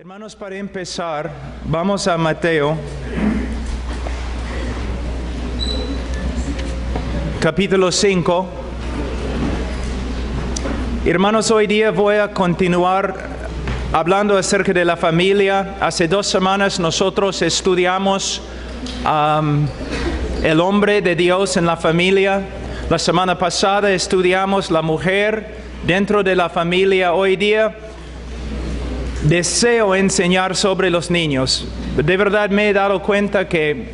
Hermanos, para empezar, vamos a Mateo, capítulo 5. Hermanos, hoy día voy a continuar hablando acerca de la familia. Hace 2 semanas nosotros estudiamos el hombre de Dios en la familia. La semana pasada estudiamos la mujer dentro de la familia. Hoy día deseo enseñar sobre los niños. De verdad me he dado cuenta que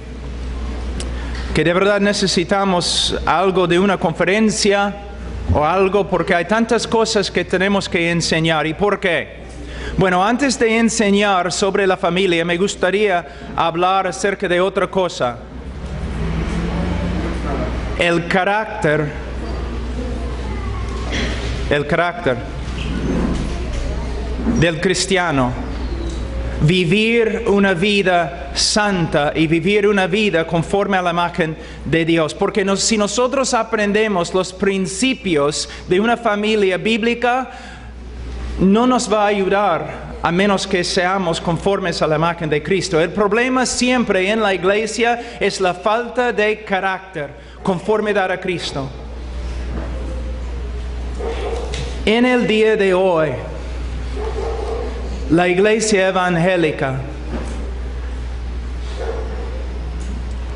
de verdad necesitamos algo de una conferencia o algo, porque hay tantas cosas que tenemos que enseñar. ¿Y por qué? Bueno, antes de enseñar sobre la familia, me gustaría hablar acerca de otra cosa. El carácter del cristiano. Vivir una vida santa y vivir una vida conforme a la imagen de Dios. Porque si nosotros aprendemos los principios de una familia bíblica, no nos va a ayudar a menos que seamos conformes a la imagen de Cristo. El problema siempre en la iglesia es la falta de carácter, conformidad a Cristo. En el día de hoy, la iglesia evangélica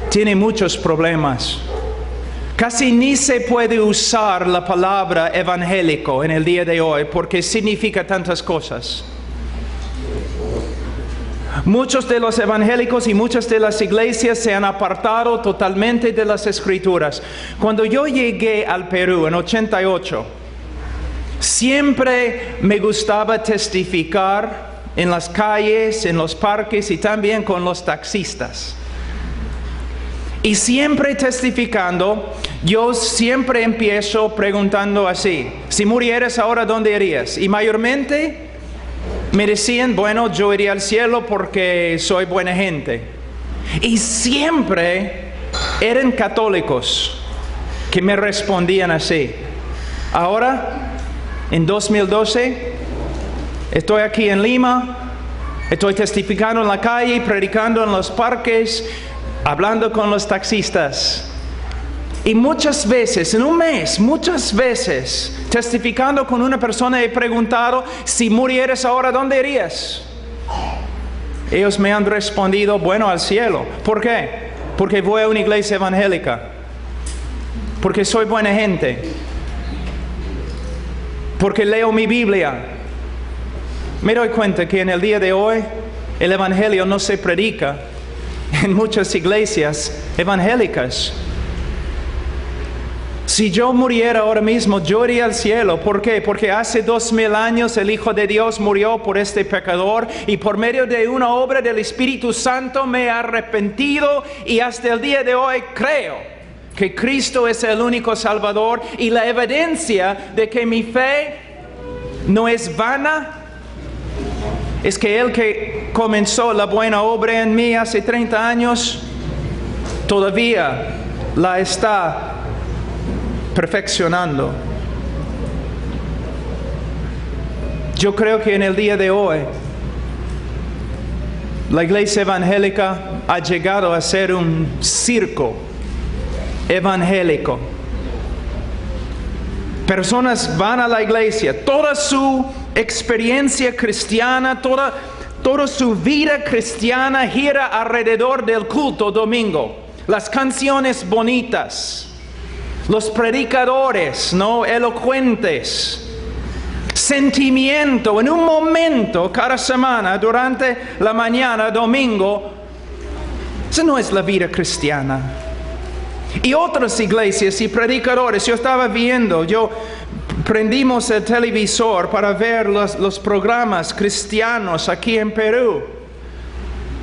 tiene muchos problemas. Casi ni se puede usar la palabra evangélico en el día de hoy porque significa tantas cosas. Muchos de los evangélicos y muchas de las iglesias se han apartado totalmente de las Escrituras. Cuando yo llegué al Perú en 88, siempre me gustaba testificar en las calles, en los parques y también con los taxistas. Y siempre testificando, yo siempre empiezo preguntando así: si murieras ahora, ¿dónde irías? Y mayormente me decían, bueno, yo iría al cielo porque soy buena gente. Y siempre eran católicos que me respondían así. Ahora, en 2012, estoy aquí en Lima, estoy testificando en la calle, predicando en los parques, hablando con los taxistas. Y muchas veces, en un mes, muchas veces, testificando con una persona, he preguntado, si murieras ahora, ¿dónde irías? Ellos me han respondido, bueno, al cielo. ¿Por qué? Porque voy a una iglesia evangélica. Porque soy buena gente. Porque leo mi Biblia. Me doy cuenta que en el día de hoy el evangelio no se predica en muchas iglesias evangélicas. Si yo muriera ahora mismo, yo iría al cielo. ¿Por qué? Porque hace 2000 años el Hijo de Dios murió por este pecador y por medio de una obra del Espíritu Santo me he arrepentido y hasta el día de hoy creo que Cristo es el único Salvador, y la evidencia de que mi fe no es vana es que el que comenzó la buena obra en mí hace 30 años, todavía la está perfeccionando. Yo creo que en el día de hoy la iglesia evangélica ha llegado a ser un circo evangélico. Personas van a la iglesia, toda su experiencia cristiana, toda su vida cristiana gira alrededor del culto domingo. Las canciones bonitas, los predicadores, ¿no?, elocuentes, sentimiento en un momento cada semana durante la mañana, domingo. Esa no es la vida cristiana. Y otras iglesias y predicadores, yo estaba viendo, prendimos el televisor para ver los programas cristianos aquí en Perú.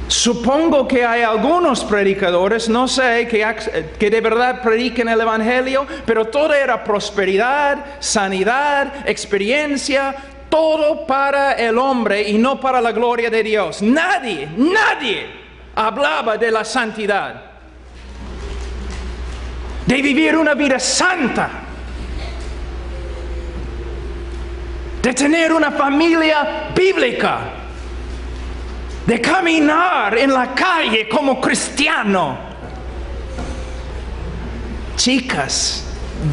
Supongo que hay algunos predicadores, no sé, que de verdad prediquen el evangelio, pero todo era prosperidad, sanidad, experiencia, todo para el hombre y no para la gloria de Dios. Nadie hablaba de la santidad, de vivir una vida santa, de tener una familia bíblica. de caminar en la calle como cristiano. Chicas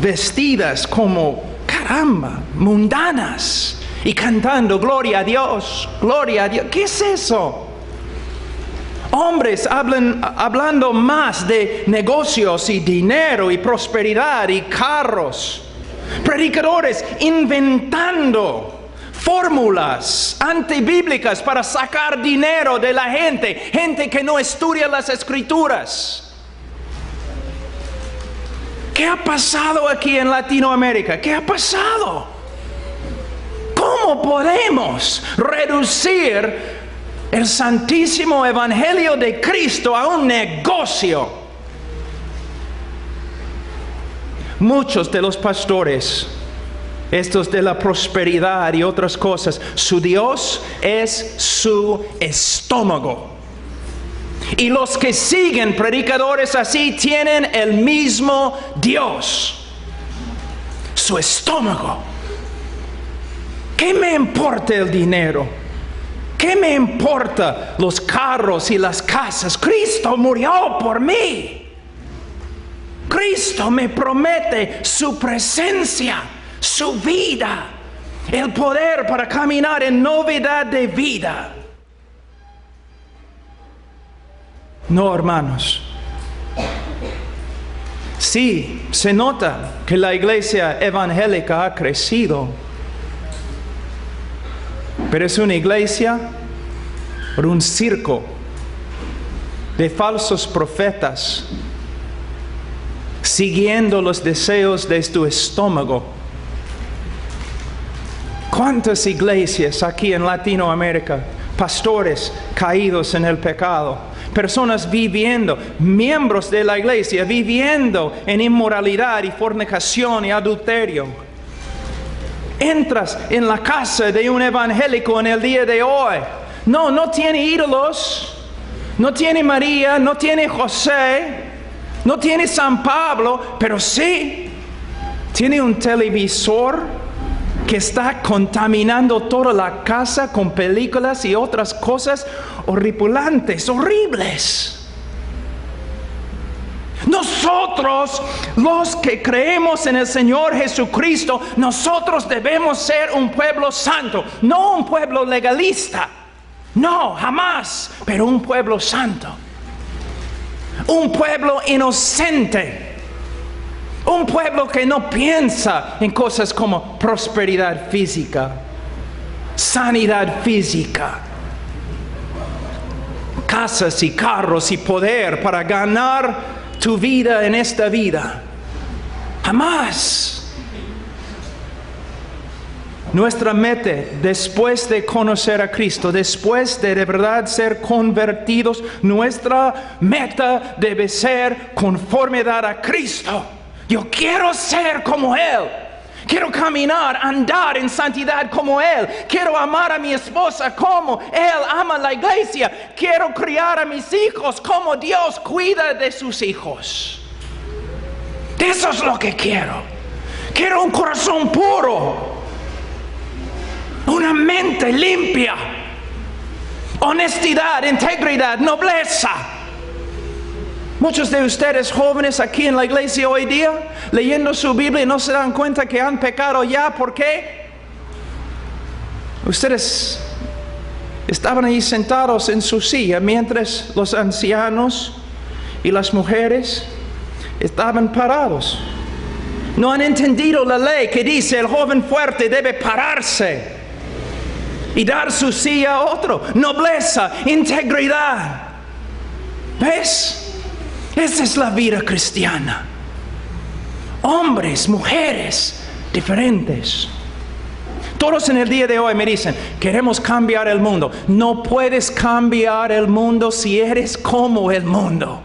vestidas como, caramba, mundanas y cantando gloria a Dios, gloria a Dios. ¿Qué es eso? Hombres hablando más de negocios y dinero y prosperidad y carros. Predicadores inventando fórmulas antibíblicas para sacar dinero de la gente. Gente que no estudia las Escrituras. ¿Qué ha pasado aquí en Latinoamérica? ¿Qué ha pasado? ¿Cómo podemos reducir el santísimo evangelio de Cristo a un negocio? Muchos de los pastores, estos de la prosperidad y otras cosas, su Dios es su estómago. Y los que siguen predicadores así tienen el mismo Dios, su estómago. ¿Qué me importa el dinero? ¿Qué me importa los carros y las casas? Cristo murió por mí. Cristo me promete su presencia, su vida, el poder para caminar en novedad de vida. No, hermanos. Sí, se nota que la iglesia evangélica ha crecido, pero es una iglesia por un circo de falsos profetas siguiendo los deseos de tu estómago. ¿Cuántas iglesias aquí en Latinoamérica? Pastores caídos en el pecado, personas viviendo, miembros de la iglesia viviendo en inmoralidad y fornicación y adulterio. Entras en la casa de un evangélico en el día de hoy. No tiene ídolos, no tiene María, no tiene José, no tiene San Pablo, pero sí tiene un televisor que está contaminando toda la casa con películas y otras cosas horripilantes, horribles. Nosotros, los que creemos en el Señor Jesucristo, nosotros debemos ser un pueblo santo, no un pueblo legalista. No, jamás, pero un pueblo santo. Un pueblo inocente. Un pueblo que no piensa en cosas como prosperidad física, sanidad física, casas y carros y poder para ganar tu vida en esta vida. Jamás. Nuestra meta, después de conocer a Cristo, después de verdad ser convertidos, nuestra meta debe ser conformidad a Cristo. Yo quiero ser como Él. Quiero caminar, andar en santidad como Él. Quiero amar a mi esposa como Él ama a la iglesia. Quiero criar a mis hijos como Dios cuida de sus hijos. Eso es lo que quiero. Quiero un corazón puro. Una mente limpia. Honestidad, integridad, nobleza. Muchos de ustedes jóvenes aquí en la iglesia hoy día, leyendo su Biblia, no se dan cuenta que han pecado ya. ¿Por qué? Ustedes estaban ahí sentados en su silla mientras los ancianos y las mujeres estaban parados. No han entendido la ley que dice el joven fuerte debe pararse y dar su silla a otro. Nobleza, integridad. ¿Ves? Esa es la vida cristiana. Hombres, mujeres, diferentes. Todos en el día de hoy me dicen, queremos cambiar el mundo. No puedes cambiar el mundo si eres como el mundo.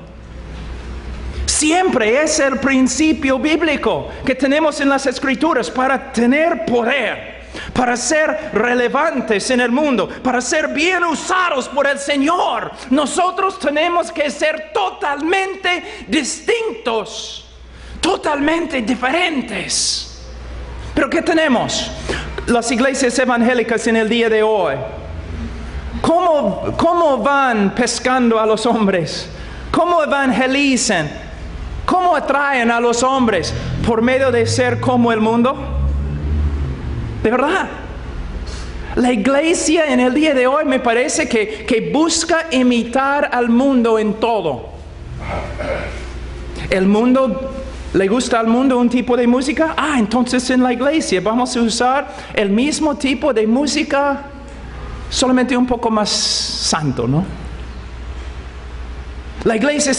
Siempre es el principio bíblico que tenemos en las Escrituras para tener poder, para ser relevantes en el mundo, para ser bien usados por el Señor. Nosotros tenemos que ser totalmente distintos, totalmente diferentes. Pero ¿qué tenemos? Las iglesias evangélicas en el día de hoy, ¿Cómo van pescando a los hombres? ¿Cómo evangelizan? ¿Cómo atraen a los hombres? ¿Por medio de ser como el mundo? ¿De verdad? La iglesia en el día de hoy me parece que busca imitar al mundo en todo. ¿El mundo le gusta al mundo un tipo de música? Entonces en la iglesia vamos a usar el mismo tipo de música, solamente un poco más santo, ¿no? La iglesia,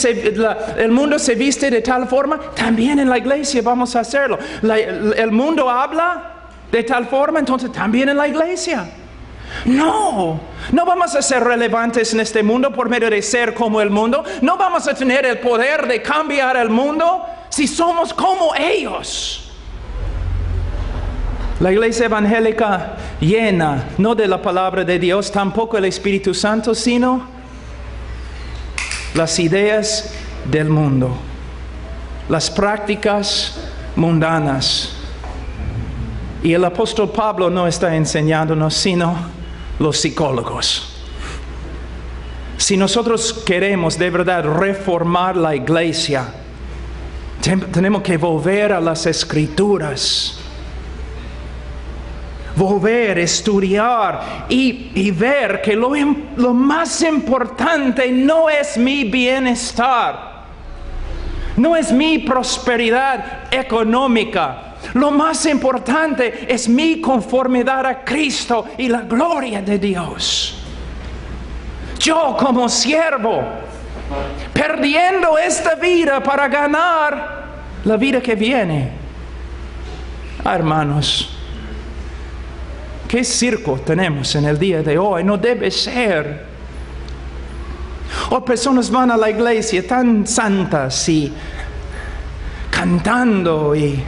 el mundo se viste de tal forma, también en la iglesia vamos a hacerlo. El mundo habla de tal forma, entonces también en la iglesia. No vamos a ser relevantes en este mundo por medio de ser como el mundo. No vamos a tener el poder de cambiar el mundo si somos como ellos. La iglesia evangélica llena, no de la palabra de Dios, tampoco el Espíritu Santo, sino las ideas del mundo, las prácticas mundanas. Y el apóstol Pablo no está enseñándonos, sino los psicólogos. Si nosotros queremos de verdad reformar la iglesia, tenemos que volver a las Escrituras. Volver, estudiar y ver que lo más importante no es mi bienestar, no es mi prosperidad económica. Lo más importante es mi conformidad a Cristo y la gloria de Dios. Yo como siervo, perdiendo esta vida para ganar la vida que viene. Hermanos, ¿qué circo tenemos en el día de hoy? No debe ser. O personas van a la iglesia tan santas y cantando y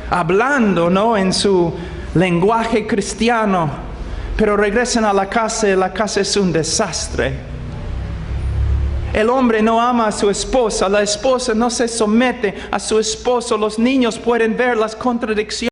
hablando, ¿no?, en su lenguaje cristiano, pero regresan a la casa y la casa es un desastre. El hombre no ama a su esposa, la esposa no se somete a su esposo, los niños pueden ver las contradicciones.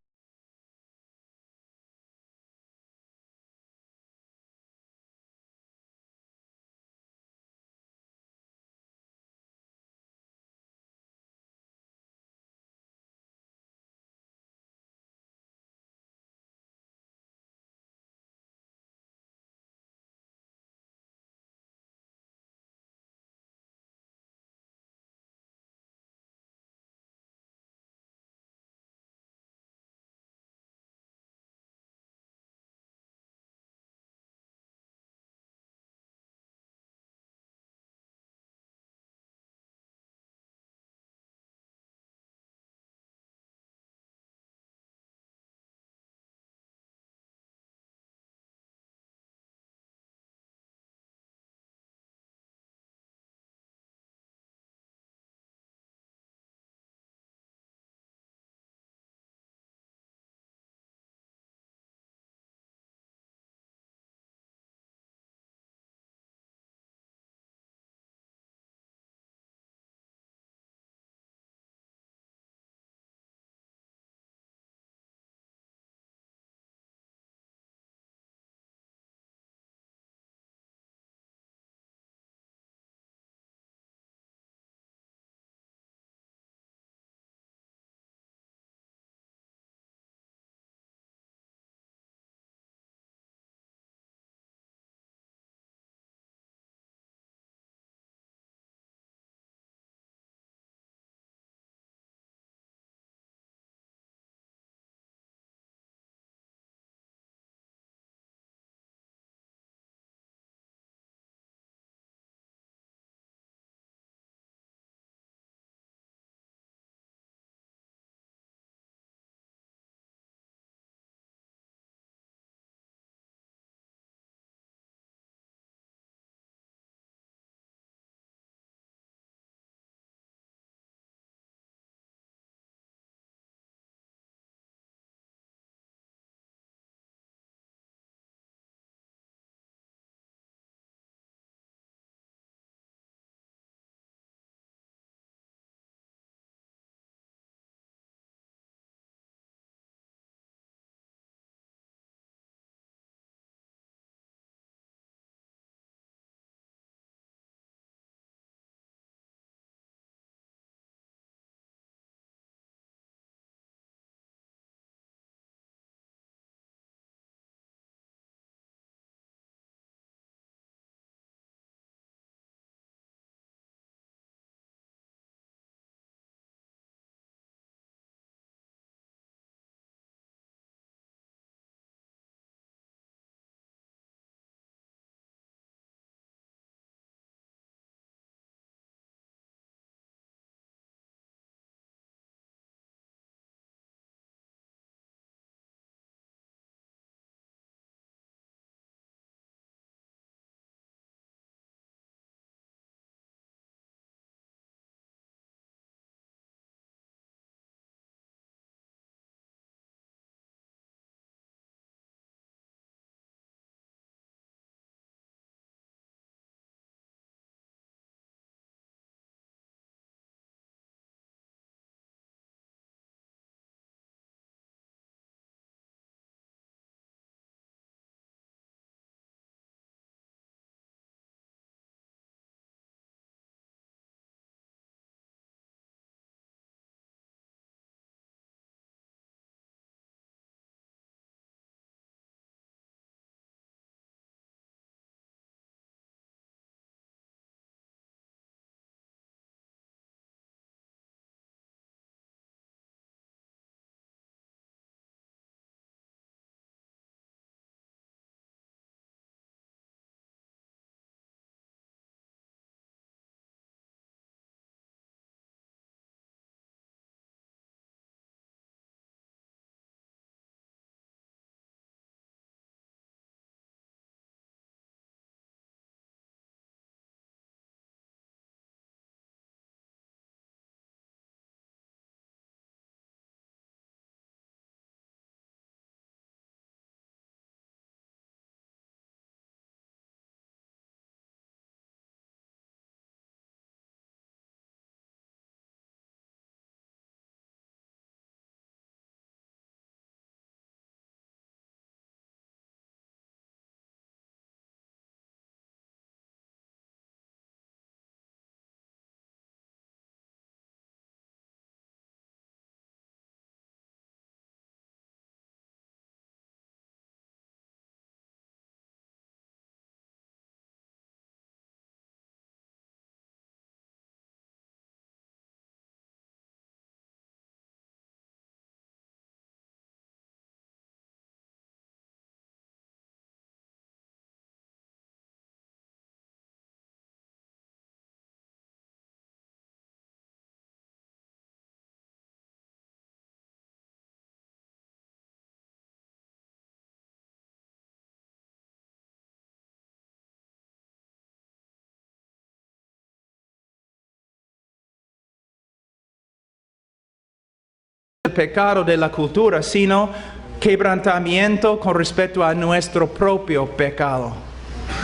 pecado de la cultura, sino quebrantamiento con respecto a nuestro propio pecado.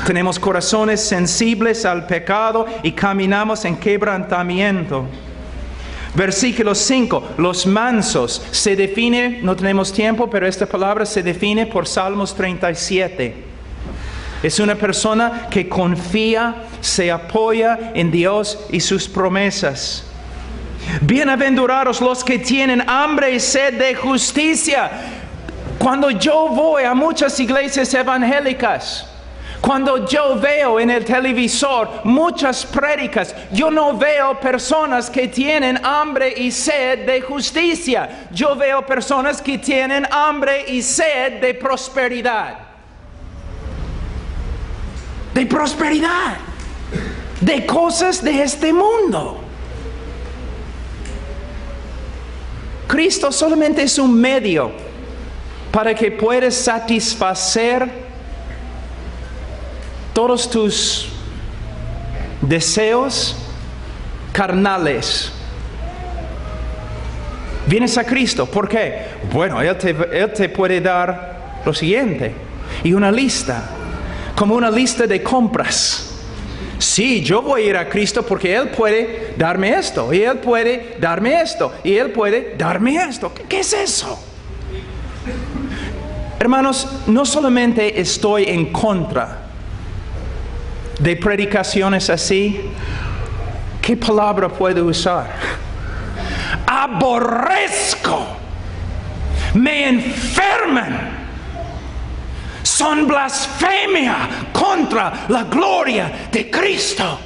Tenemos corazones sensibles al pecado y caminamos en quebrantamiento. Versículo 5, los mansos se define, no tenemos tiempo, pero esta palabra se define por Salmos 37. Es una persona que confía, se apoya en Dios y sus promesas. Bienaventurados los que tienen hambre y sed de justicia. Cuando yo voy a muchas iglesias evangélicas, cuando yo veo en el televisor muchas prédicas, yo no veo personas que tienen hambre y sed de justicia. Yo veo personas que tienen hambre y sed de prosperidad. De prosperidad. De cosas de este mundo. Cristo solamente es un medio para que puedas satisfacer todos tus deseos carnales. Vienes a Cristo, ¿por qué? Bueno, Él te puede dar lo siguiente, y una lista, como una lista de compras. Sí, yo voy a ir a Cristo porque Él puede darme esto, y Él puede darme esto, y Él puede darme esto. ¿Qué es eso? Hermanos, no solamente estoy en contra de predicaciones así, ¿qué palabra puedo usar? Aborrezco, me enferman, son blasfemia contra la gloria de Cristo.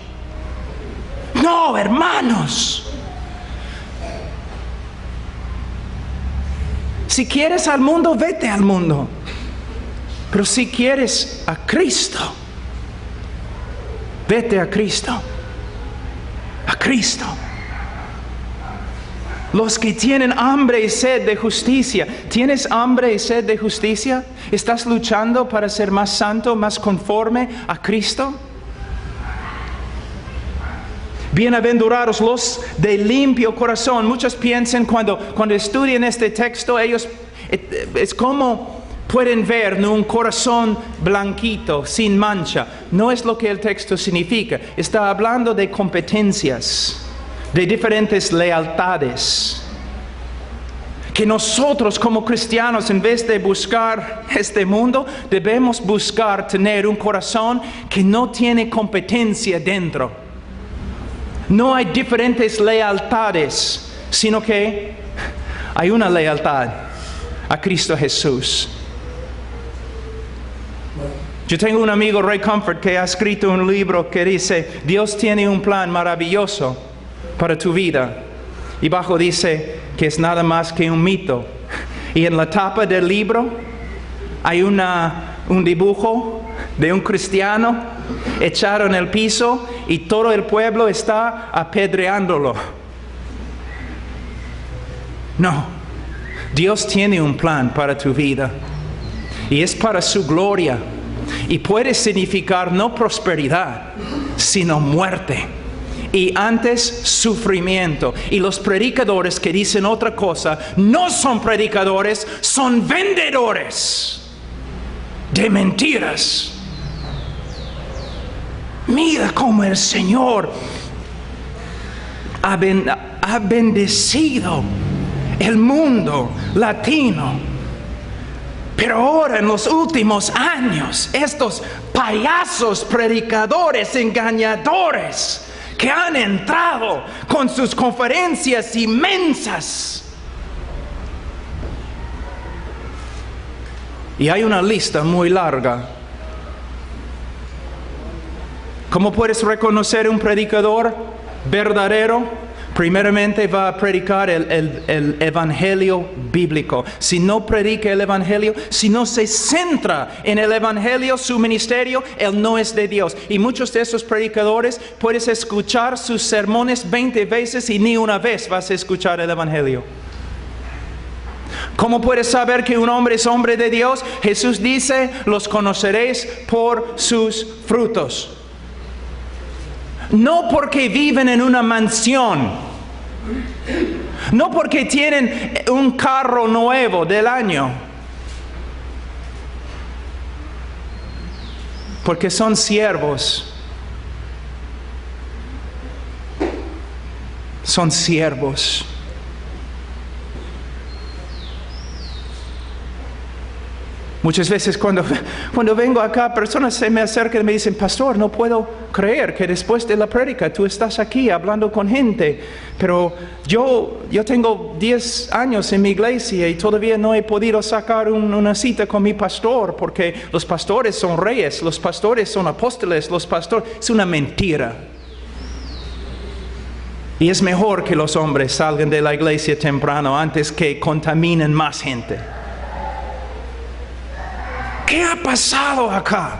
No, hermanos. Si quieres al mundo, vete al mundo. Pero si quieres a Cristo, vete a Cristo. A Cristo. Los que tienen hambre y sed de justicia. ¿Tienes hambre y sed de justicia? ¿Estás luchando para ser más santo, más conforme a Cristo? Bienaventurados los de limpio corazón. Muchos piensan cuando estudian este texto, ellos es como pueden ver un corazón blanquito, sin mancha. No es lo que el texto significa. Está hablando de competencias, de diferentes lealtades. Que nosotros como cristianos, en vez de buscar este mundo, debemos buscar tener un corazón que no tiene competencia dentro. No hay diferentes lealtades, sino que hay una lealtad a Cristo Jesús. Yo tengo un amigo, Ray Comfort, que ha escrito un libro que dice, Dios tiene un plan maravilloso para tu vida. Y abajo dice que es nada más que un mito. Y en la tapa del libro hay un dibujo de un cristiano echado en el piso y todo el pueblo está apedreándolo. No, Dios tiene un plan para tu vida y es para su gloria y puede significar no prosperidad, sino muerte y antes sufrimiento. Y los predicadores que dicen otra cosa no son predicadores, son vendedores de mentiras. Mira cómo el Señor ha bendecido el mundo latino. Pero ahora en los últimos años, estos payasos predicadores engañadores que han entrado con sus conferencias inmensas. Y hay una lista muy larga. ¿Cómo puedes reconocer un predicador verdadero? Primeramente va a predicar el evangelio bíblico. Si no predica el evangelio, si no se centra en el evangelio, su ministerio, él no es de Dios. Y muchos de esos predicadores puedes escuchar sus sermones 20 veces y ni una vez vas a escuchar el evangelio. ¿Cómo puedes saber que un hombre es hombre de Dios? Jesús dice, los conoceréis por sus frutos. No porque viven en una mansión, No porque tienen un carro nuevo del año. Porque son siervos. Son siervos. Muchas veces cuando vengo acá, personas se me acercan y me dicen, pastor, no puedo creer que después de la prédica tú estás aquí hablando con gente. Pero yo tengo 10 años en mi iglesia y todavía no he podido sacar una cita con mi pastor porque los pastores son reyes, los pastores son apóstoles, los pastores... Es una mentira. Y es mejor que los hombres salgan de la iglesia temprano antes que contaminen más gente. ¿Qué ha pasado acá?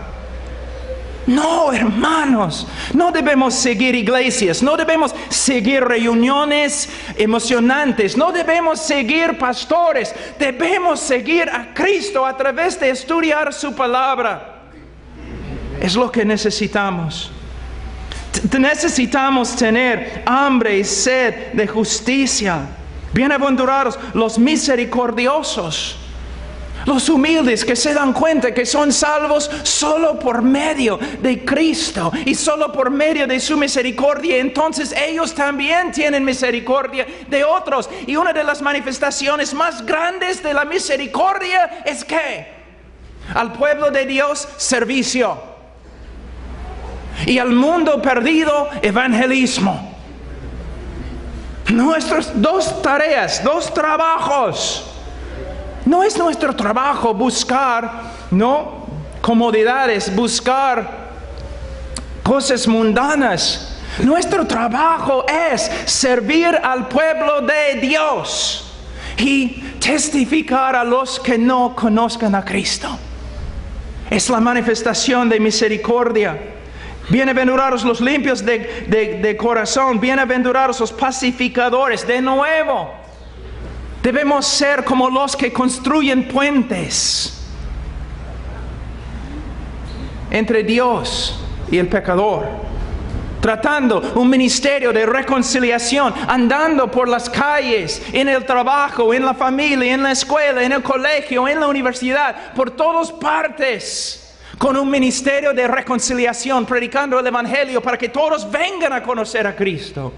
No, hermanos, no debemos seguir iglesias, no debemos seguir reuniones emocionantes, no debemos seguir pastores, debemos seguir a Cristo a través de estudiar su palabra. Es lo que necesitamos. Necesitamos tener hambre y sed de justicia. Bienaventurados los misericordiosos. Los humildes que se dan cuenta que son salvos solo por medio de Cristo y solo por medio de su misericordia. Entonces ellos también tienen misericordia de otros. Y una de las manifestaciones más grandes de la misericordia es que al pueblo de Dios, servicio. Y al mundo perdido, evangelismo. Nuestras dos tareas, dos trabajos. No es nuestro trabajo buscar, ¿no?, comodidades, buscar cosas mundanas. Nuestro trabajo es servir al pueblo de Dios y testificar a los que no conozcan a Cristo. Es la manifestación de misericordia. Bienaventurados los limpios de corazón, bienaventurados los pacificadores. De nuevo, debemos ser como los que construyen puentes entre Dios y el pecador, tratando un ministerio de reconciliación, andando por las calles, en el trabajo, en la familia, en la escuela, en el colegio, en la universidad, por todas partes, con un ministerio de reconciliación, predicando el evangelio para que todos vengan a conocer a Cristo.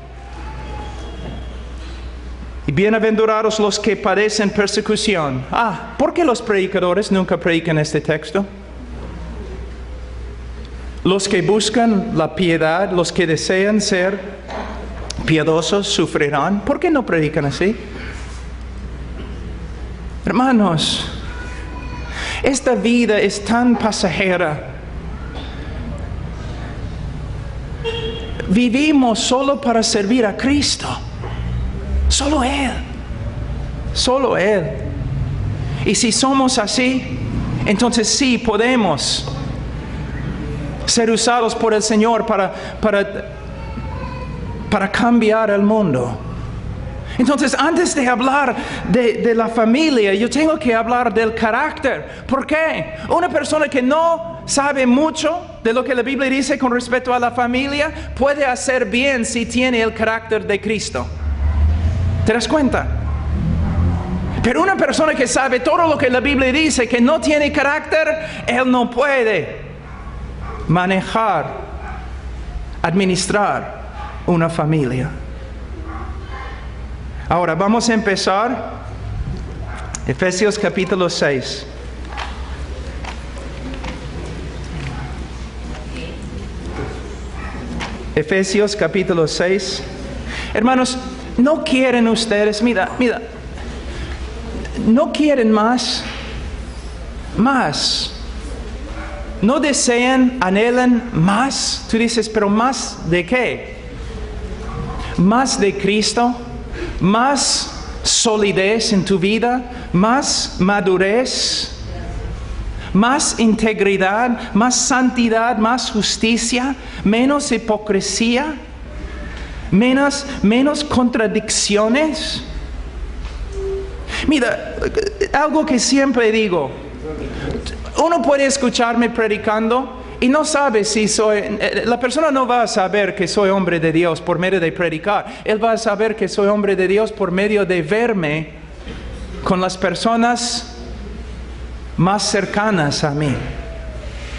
Y bienaventurados los que padecen persecución. ¿Por qué los predicadores nunca predican este texto? Los que buscan la piedad, los que desean ser piadosos, sufrirán. ¿Por qué no predican así? Hermanos, esta vida es tan pasajera. Vivimos solo para servir a Cristo. Solo Él. Solo Él. Y si somos así, entonces sí podemos ser usados por el Señor para cambiar el mundo. Entonces, antes de hablar de la familia, yo tengo que hablar del carácter. ¿Por qué? Una persona que no sabe mucho de lo que la Biblia dice con respecto a la familia, puede hacer bien si tiene el carácter de Cristo. ¿Te das cuenta? Pero una persona que sabe todo lo que la Biblia dice, que no tiene carácter, él no puede manejar, administrar una familia. Ahora vamos a empezar Efesios capítulo 6. Efesios capítulo 6. Hermanos, ¿no quieren ustedes, mira, no quieren más? ¿No desean, anhelan más? Tú dices, pero ¿más de qué? ¿Más de Cristo? ¿Más solidez en tu vida? ¿Más madurez? ¿Más integridad? ¿Más santidad? ¿Más justicia? ¿Menos hipocresía? ¿Menos contradicciones? Mira, algo que siempre digo. Uno puede escucharme predicando Y no sabe si la persona no va a saber que soy hombre de Dios por medio de predicar. Él va a saber que soy hombre de Dios por medio de verme con las personas más cercanas a mí.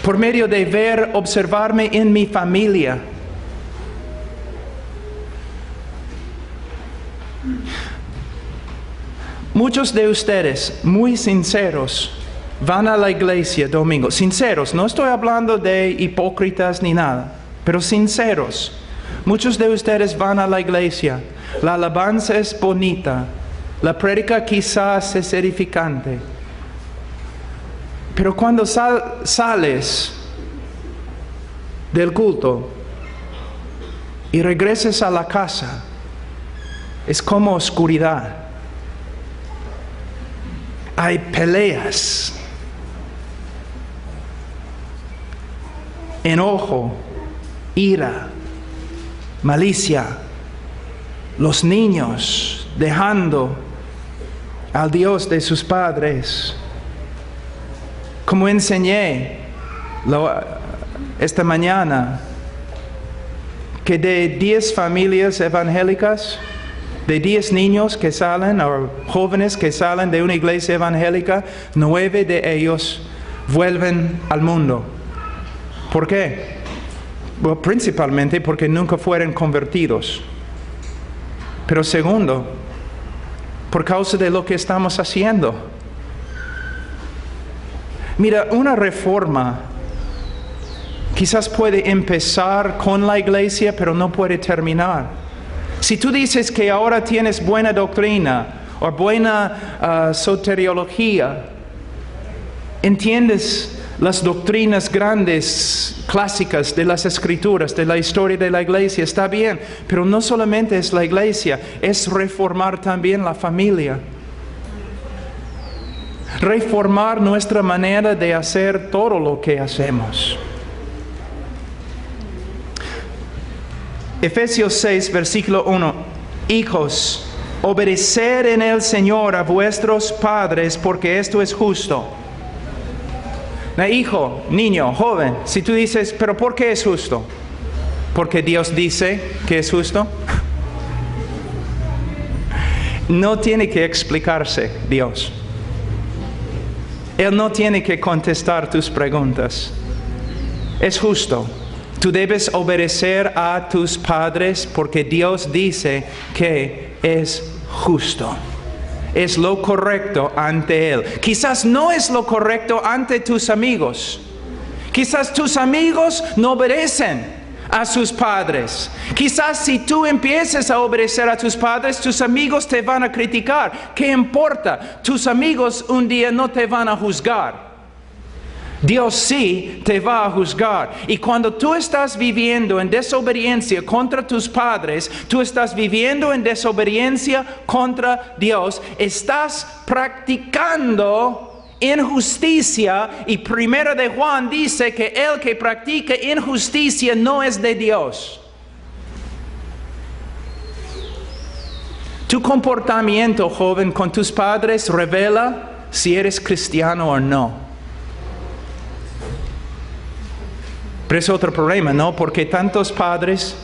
Por medio de observarme en mi familia. Muchos de ustedes, muy sinceros, van a la iglesia domingo. Sinceros, no estoy hablando de hipócritas ni nada, pero sinceros. Muchos de ustedes van a la iglesia. La alabanza es bonita. La prédica quizás es edificante. Pero cuando sales del culto y regreses a la casa, es como oscuridad. Hay peleas, enojo, ira, malicia, los niños dejando al Dios de sus padres. Como enseñé esta mañana, que de 10 familias evangélicas, de 10 niños que salen o jóvenes que salen de una iglesia evangélica, 9 de ellos vuelven al mundo. ¿Por qué? Bueno, principalmente porque nunca fueron convertidos. Pero segundo, por causa de lo que estamos haciendo. Mira, una reforma quizás puede empezar con la iglesia, pero no puede terminar. Si tú dices que ahora tienes buena doctrina o buena soteriología, entiendes las doctrinas grandes, clásicas de las Escrituras, de la historia de la iglesia, está bien, pero no solamente es la iglesia, es reformar también la familia. Reformar nuestra manera de hacer todo lo que hacemos. Efesios 6, versículo 1. Hijos, obedeced en el Señor a vuestros padres, porque esto es justo. Hijo, niño, joven, si tú dices, ¿pero por qué es justo? ¿Porque Dios dice que es justo? No tiene que explicarse Dios. Él no tiene que contestar tus preguntas. Es justo. Tú debes obedecer a tus padres porque Dios dice que es justo. Es lo correcto ante Él. Quizás no es lo correcto ante tus amigos. Quizás tus amigos no obedecen a sus padres. Quizás si tú empieces a obedecer a tus padres, tus amigos te van a criticar. ¿Qué importa? Tus amigos un día no te van a juzgar. Dios sí te va a juzgar. Y cuando tú estás viviendo en desobediencia contra tus padres, tú estás viviendo en desobediencia contra Dios. Estás practicando injusticia. Y 1 de Juan dice que el que practica injusticia no es de Dios. Tu comportamiento, joven, con tus padres revela si eres cristiano o no. Pero es otro problema, ¿no? Porque tantos padres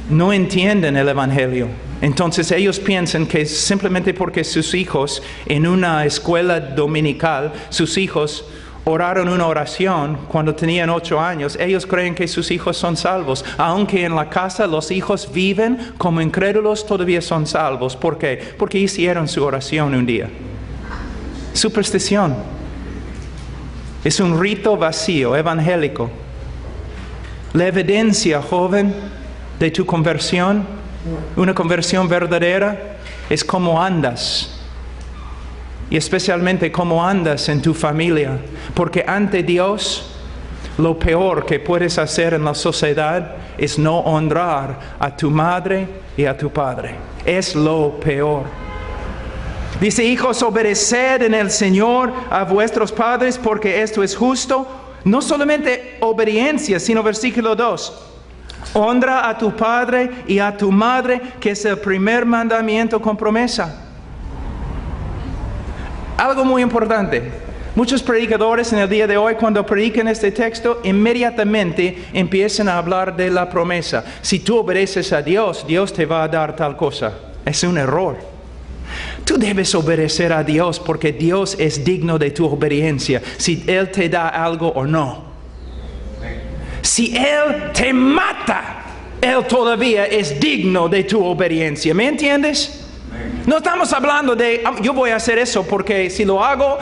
no entienden el Evangelio. Entonces ellos piensan que simplemente porque sus hijos en una escuela dominical, sus hijos oraron una oración cuando tenían 8 años, ellos creen que sus hijos son salvos. Aunque en la casa los hijos viven como incrédulos, todavía son salvos. ¿Por qué? Porque hicieron su oración un día. Superstición. Es un rito vacío, evangélico. La evidencia, joven, de tu conversión, una conversión verdadera, es cómo andas. Y especialmente cómo andas en tu familia. Porque ante Dios, lo peor que puedes hacer en la sociedad es no honrar a tu madre y a tu padre. Es lo peor. Dice, hijos, obedeced en el Señor a vuestros padres, porque esto es justo. No solamente obediencia, sino versículo 2. Honra a tu padre y a tu madre, que es el primer mandamiento con promesa. Algo muy importante. Muchos predicadores en el día de hoy, cuando predican este texto, inmediatamente empiezan a hablar de la promesa. Si tú obedeces a Dios, Dios te va a dar tal cosa. Es un error. Tú debes obedecer a Dios porque Dios es digno de tu obediencia, si Él te da algo o no. Si Él te mata, Él todavía es digno de tu obediencia. ¿Me entiendes? No estamos hablando de, yo voy a hacer eso porque si lo hago,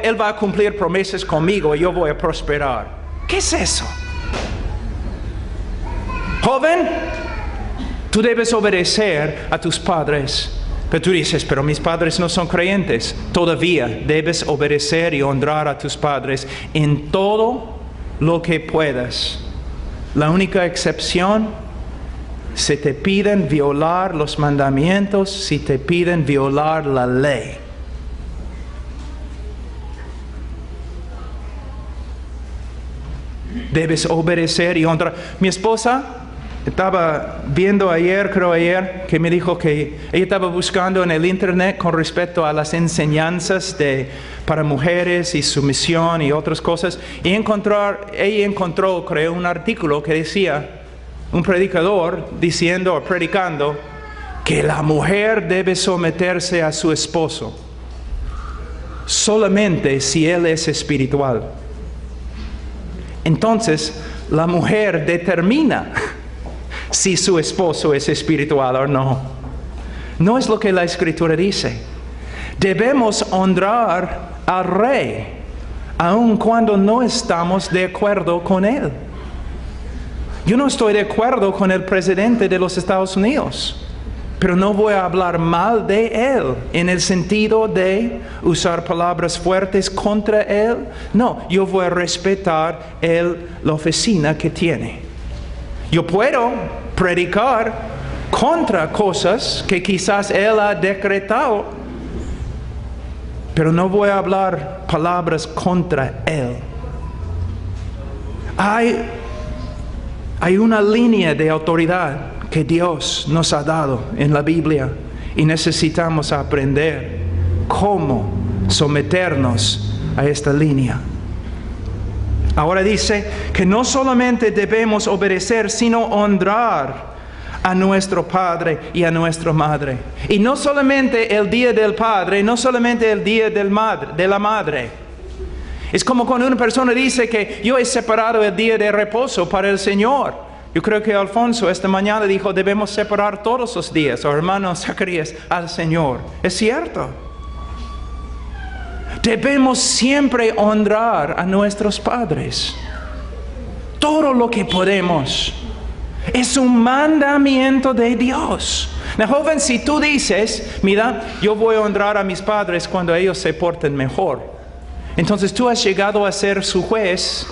Él va a cumplir promesas conmigo y yo voy a prosperar. ¿Qué es eso? Joven, tú debes obedecer a tus padres. Pero tú dices, pero mis padres no son creyentes. Todavía debes obedecer y honrar a tus padres en todo lo que puedas. La única excepción, si te piden violar los mandamientos, si te piden violar la ley. Debes obedecer y honrar. Mi esposa estaba viendo creo ayer, que me dijo que ella estaba buscando en el internet con respecto a las enseñanzas para mujeres y sumisión y otras cosas. Y ella encontró, creo, un artículo que decía, un predicador diciendo o predicando que la mujer debe someterse a su esposo solamente si él es espiritual. Entonces, la mujer determina si su esposo es espiritual o no. No es lo que la Escritura dice. Debemos honrar al rey, aun cuando no estamos de acuerdo con él. Yo no estoy de acuerdo con el presidente de los Estados Unidos, pero no voy a hablar mal de él en el sentido de usar palabras fuertes contra él. No, yo voy a respetar la oficina que tiene. Yo puedo predicar contra cosas que quizás él ha decretado, pero no voy a hablar palabras contra él. Hay una línea de autoridad que Dios nos ha dado en la Biblia y necesitamos aprender cómo someternos a esta línea. Ahora dice que no solamente debemos obedecer, sino honrar a nuestro padre y a nuestra madre. Y no solamente el día del padre, no solamente el día de la madre. Es como cuando una persona dice que yo he separado el día de reposo para el Señor. Yo creo que Alfonso esta mañana dijo, debemos separar todos los días, o hermano Zacarías, al Señor. Es cierto. Debemos siempre honrar a nuestros padres. Todo lo que podemos. Es un mandamiento de Dios. Now, joven, si tú dices, mira, yo voy a honrar a mis padres cuando ellos se porten mejor. Entonces tú has llegado a ser su juez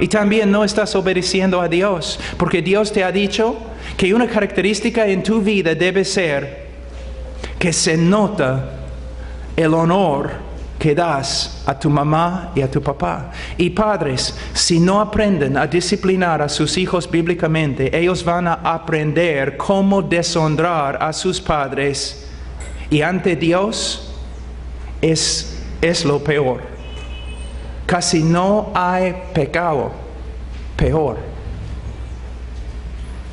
y también no estás obedeciendo a Dios. Porque Dios te ha dicho que una característica en tu vida debe ser que se nota el honor que das a tu mamá y a tu papá. Y padres, si no aprenden a disciplinar a sus hijos bíblicamente, ellos van a aprender cómo deshonrar a sus padres. Y ante Dios es lo peor. Casi no hay pecado peor.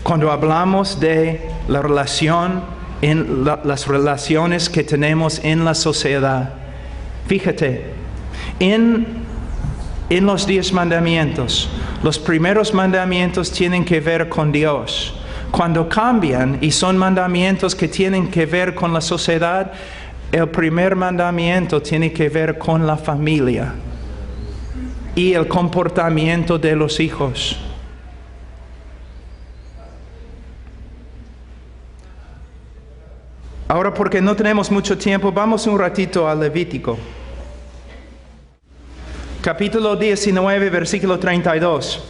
Cuando hablamos de la relación, las relaciones que tenemos en la sociedad, fíjate, en los 10 mandamientos, los primeros mandamientos tienen que ver con Dios. Cuando cambian y son mandamientos que tienen que ver con la sociedad, el primer mandamiento tiene que ver con la familia y el comportamiento de los hijos. Ahora, porque no tenemos mucho tiempo, vamos un ratito a Levítico. Capítulo 19, versículo 32.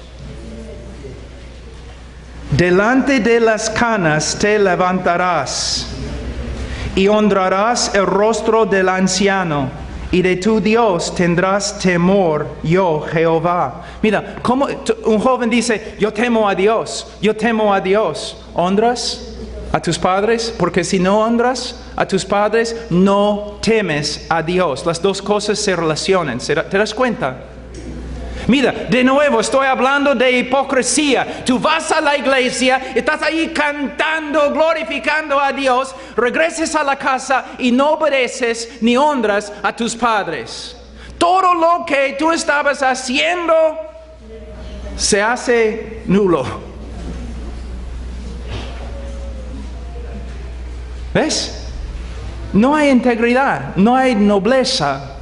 Delante de las canas te levantarás y honrarás el rostro del anciano, y de tu Dios tendrás temor, yo Jehová. Mira, como un joven dice, yo temo a Dios, yo temo a Dios. ¿Honras a tus padres, porque si no honras a tus padres, no temes a Dios. Las dos cosas se relacionan. ¿Te das cuenta? Mira, de nuevo estoy hablando de hipocresía. Tú vas a la iglesia, estás ahí cantando, glorificando a Dios, regresas a la casa y no obedeces ni honras a tus padres. Todo lo que tú estabas haciendo se hace nulo. ¿Ves? No hay integridad, no hay nobleza.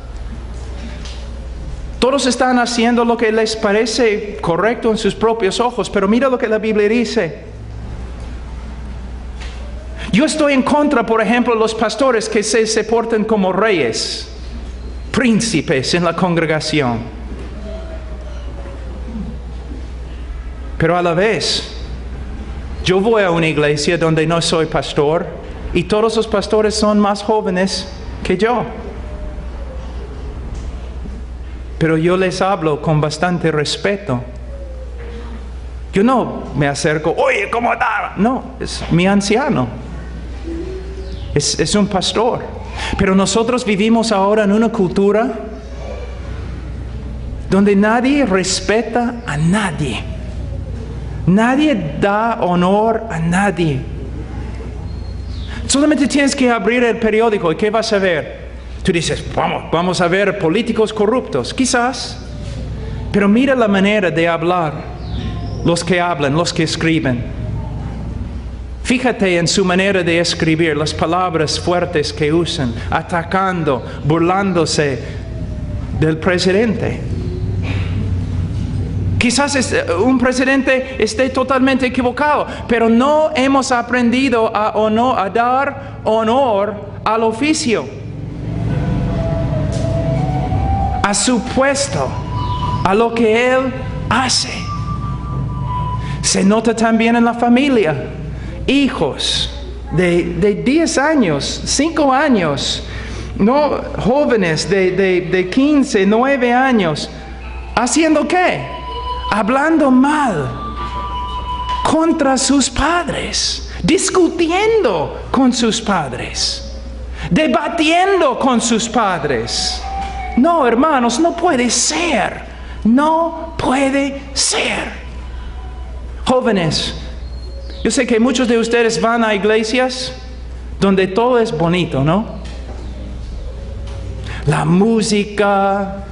Todos están haciendo lo que les parece correcto en sus propios ojos, pero mira lo que la Biblia dice. Yo estoy en contra, por ejemplo, de los pastores que se portan como reyes, príncipes en la congregación. Pero a la vez, yo voy a una iglesia donde no soy pastor y todos los pastores son más jóvenes que yo. Pero yo les hablo con bastante respeto. Yo no me acerco, oye, ¿cómo está? No, es mi anciano. Es un pastor. Pero nosotros vivimos ahora en una cultura donde nadie respeta a nadie. Nadie da honor a nadie. Solamente tienes que abrir el periódico y ¿qué vas a ver? Tú dices, vamos a ver políticos corruptos, quizás. Pero mira la manera de hablar, los que hablan, los que escriben. Fíjate en su manera de escribir, las palabras fuertes que usan, atacando, burlándose del presidente. Quizás un presidente esté totalmente equivocado, pero no hemos aprendido a dar honor al oficio, a su puesto, a lo que él hace. Se nota también en la familia. Hijos de 10 años, 5 años, no, jóvenes de 15, 9 años, ¿haciendo qué? Hablando mal contra sus padres, discutiendo con sus padres, debatiendo con sus padres. No, hermanos, no puede ser. No puede ser. Jóvenes, yo sé que muchos de ustedes van a iglesias donde todo es bonito, ¿no? La música,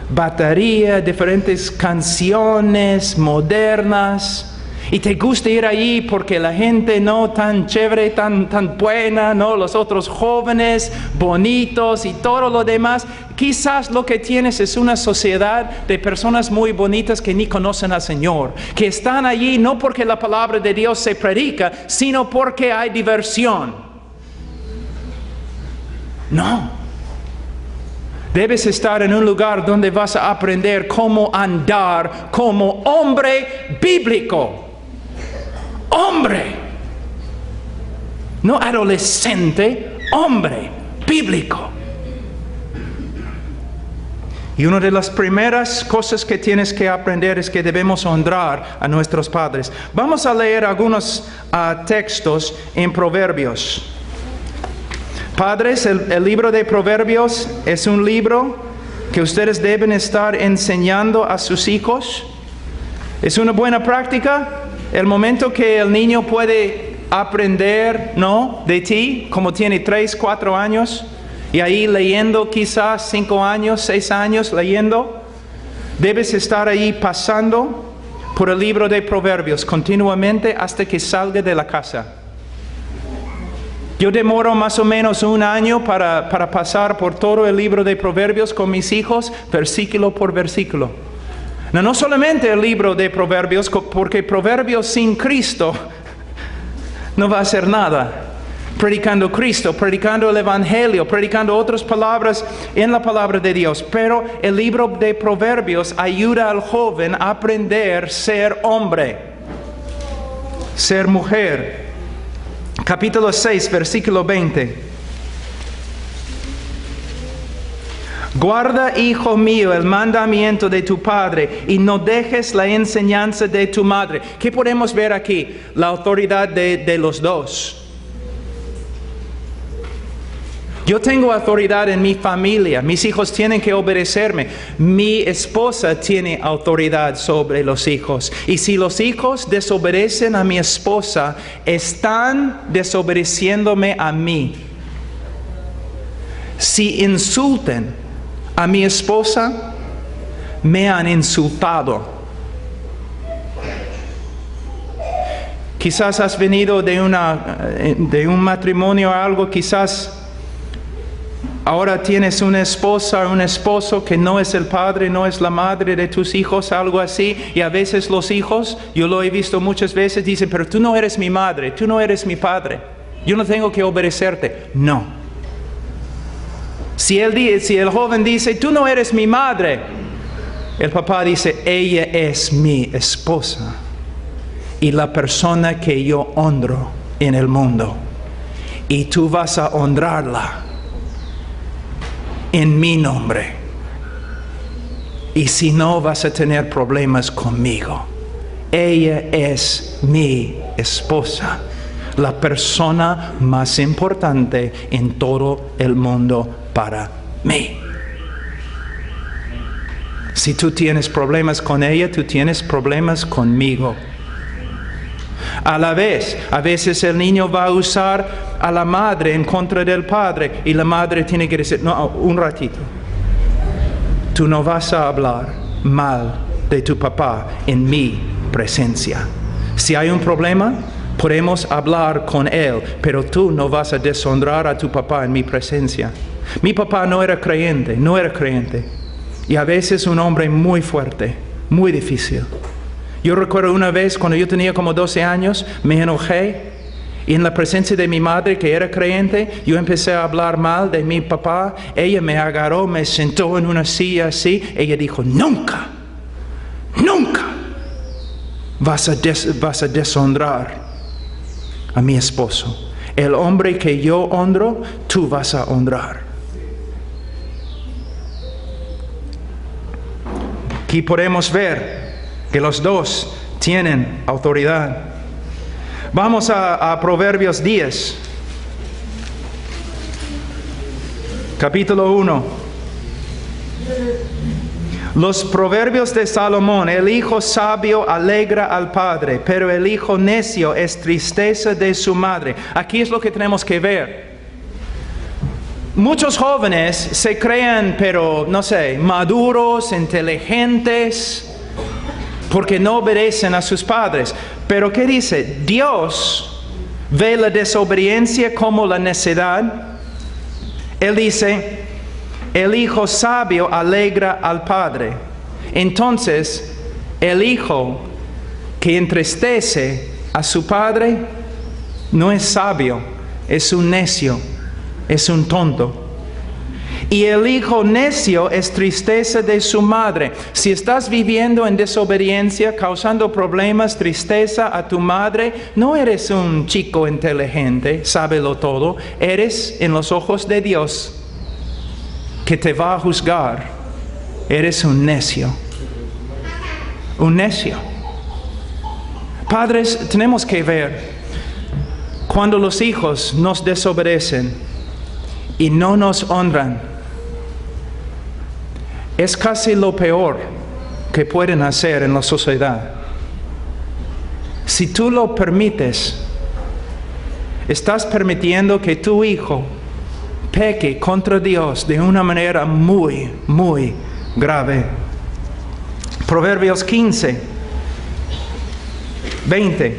batería, diferentes canciones modernas. Y te gusta ir allí porque la gente no tan chévere, tan buena, no, los otros jóvenes, bonitos y todo lo demás. Quizás lo que tienes es una sociedad de personas muy bonitas que ni conocen al Señor, que están allí no porque la palabra de Dios se predica, sino porque hay diversión. No. Debes estar en un lugar donde vas a aprender cómo andar como hombre bíblico. Hombre, no adolescente, hombre bíblico. Y una de las primeras cosas que tienes que aprender es que debemos honrar a nuestros padres. Vamos a leer algunos textos en Proverbios. Padres, el libro de Proverbios es un libro que ustedes deben estar enseñando a sus hijos. Es una buena práctica. El momento que el niño puede aprender, ¿no?, de ti, como tiene 3, 4 años, y ahí leyendo quizás 5 años, 6 años leyendo, debes estar ahí pasando por el libro de Proverbios continuamente hasta que salga de la casa. Yo demoro más o menos 1 año para pasar por todo el libro de Proverbios con mis hijos, versículo por versículo. No solamente el libro de Proverbios, porque Proverbios sin Cristo no va a hacer nada. Predicando Cristo, predicando el Evangelio, predicando otras palabras en la palabra de Dios. Pero el libro de Proverbios ayuda al joven a aprender a ser hombre, ser mujer. Capítulo 6, versículo 20. Guarda, hijo mío, el mandamiento de tu padre y no dejes la enseñanza de tu madre. ¿Qué podemos ver aquí? La autoridad de los dos. Yo tengo autoridad en mi familia. Mis hijos tienen que obedecerme. Mi esposa tiene autoridad sobre los hijos. Y si los hijos desobedecen a mi esposa, están desobedeciéndome a mí. Si insultan a mi esposa, me han insultado. Quizás has venido de un matrimonio o algo, quizás ahora tienes una esposa o un esposo que no es el padre, no es la madre de tus hijos, algo así. Y a veces los hijos, yo lo he visto muchas veces, dicen, pero tú no eres mi madre, tú no eres mi padre. Yo no tengo que obedecerte. No. Si el joven dice, tú no eres mi madre, el papá dice, ella es mi esposa y la persona que yo honro en el mundo. Y tú vas a honrarla en mi nombre. Y si no, vas a tener problemas conmigo. Ella es mi esposa, la persona más importante en todo el mundo para mí. Si tú tienes problemas con ella, tú tienes problemas conmigo. A la vez, a veces el niño va a usar a la madre en contra del padre y la madre tiene que decir, no, un ratito. Tú no vas a hablar mal de tu papá en mi presencia. Si hay un problema, podemos hablar con él, pero tú no vas a deshonrar a tu papá en mi presencia. Mi papá no era creyente. Y a veces un hombre muy fuerte, muy difícil. Yo recuerdo una vez cuando yo tenía como 12 años, me enojé y en la presencia de mi madre que era creyente, yo empecé a hablar mal de mi papá. Ella me agarró, me sentó en una silla así. Ella dijo, nunca vas a deshonrar a mi esposo. El hombre que yo honro, tú vas a honrar. Aquí podemos ver que los dos tienen autoridad. Vamos a Proverbios 10, capítulo 1. Los proverbios de Salomón: el hijo sabio alegra al padre, pero el hijo necio es tristeza de su madre. Aquí es lo que tenemos que ver. Muchos jóvenes se creen, pero no sé, maduros, inteligentes, porque no obedecen a sus padres. Pero ¿qué dice? Dios ve la desobediencia como la necedad. Él dice, el hijo sabio alegra al padre. Entonces, el hijo que entristece a su padre no es sabio, es un necio, es un tonto. Y el hijo necio es tristeza de su madre. Si estás viviendo en desobediencia, causando problemas, tristeza a tu madre, no eres un chico inteligente, sábelo todo. Eres, en los ojos de Dios, que te va a juzgar, eres un necio. Un necio. Padres, tenemos que ver cuando los hijos nos desobedecen y no nos honran. Es casi lo peor que pueden hacer en la sociedad. Si tú lo permites, estás permitiendo que tu hijo peque contra Dios de una manera muy, muy grave. Proverbios 15, 20.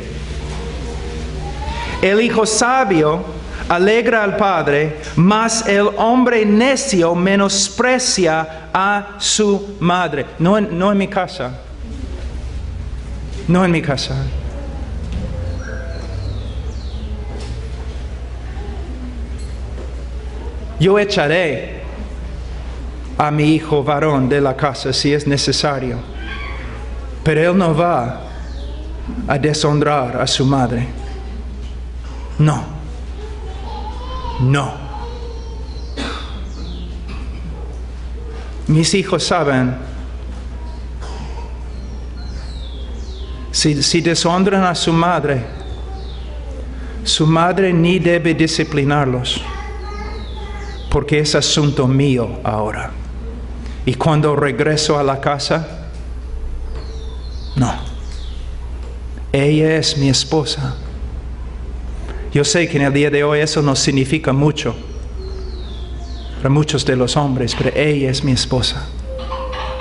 El hijo sabio alegra al padre, mas el hombre necio menosprecia a su madre. No en mi casa. No en mi casa. Yo echaré a mi hijo varón de la casa si es necesario, pero él no va a deshonrar a su madre. No. Mis hijos saben, si deshonran a su madre ni debe disciplinarlos. porque es asunto mío ahora. Y cuando regreso a la casa, no. Ella es mi esposa. Yo sé que en el día de hoy eso no significa mucho para muchos de los hombres, pero ella es mi esposa.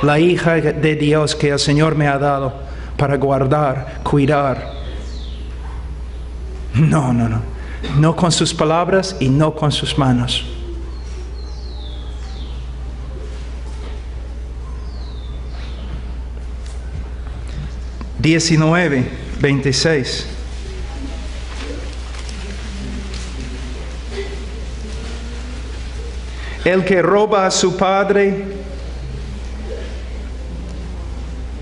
La hija de Dios que el Señor me ha dado para guardar, cuidar. No. No con sus palabras y no con sus manos. Diecinueve, 26. El que roba a su padre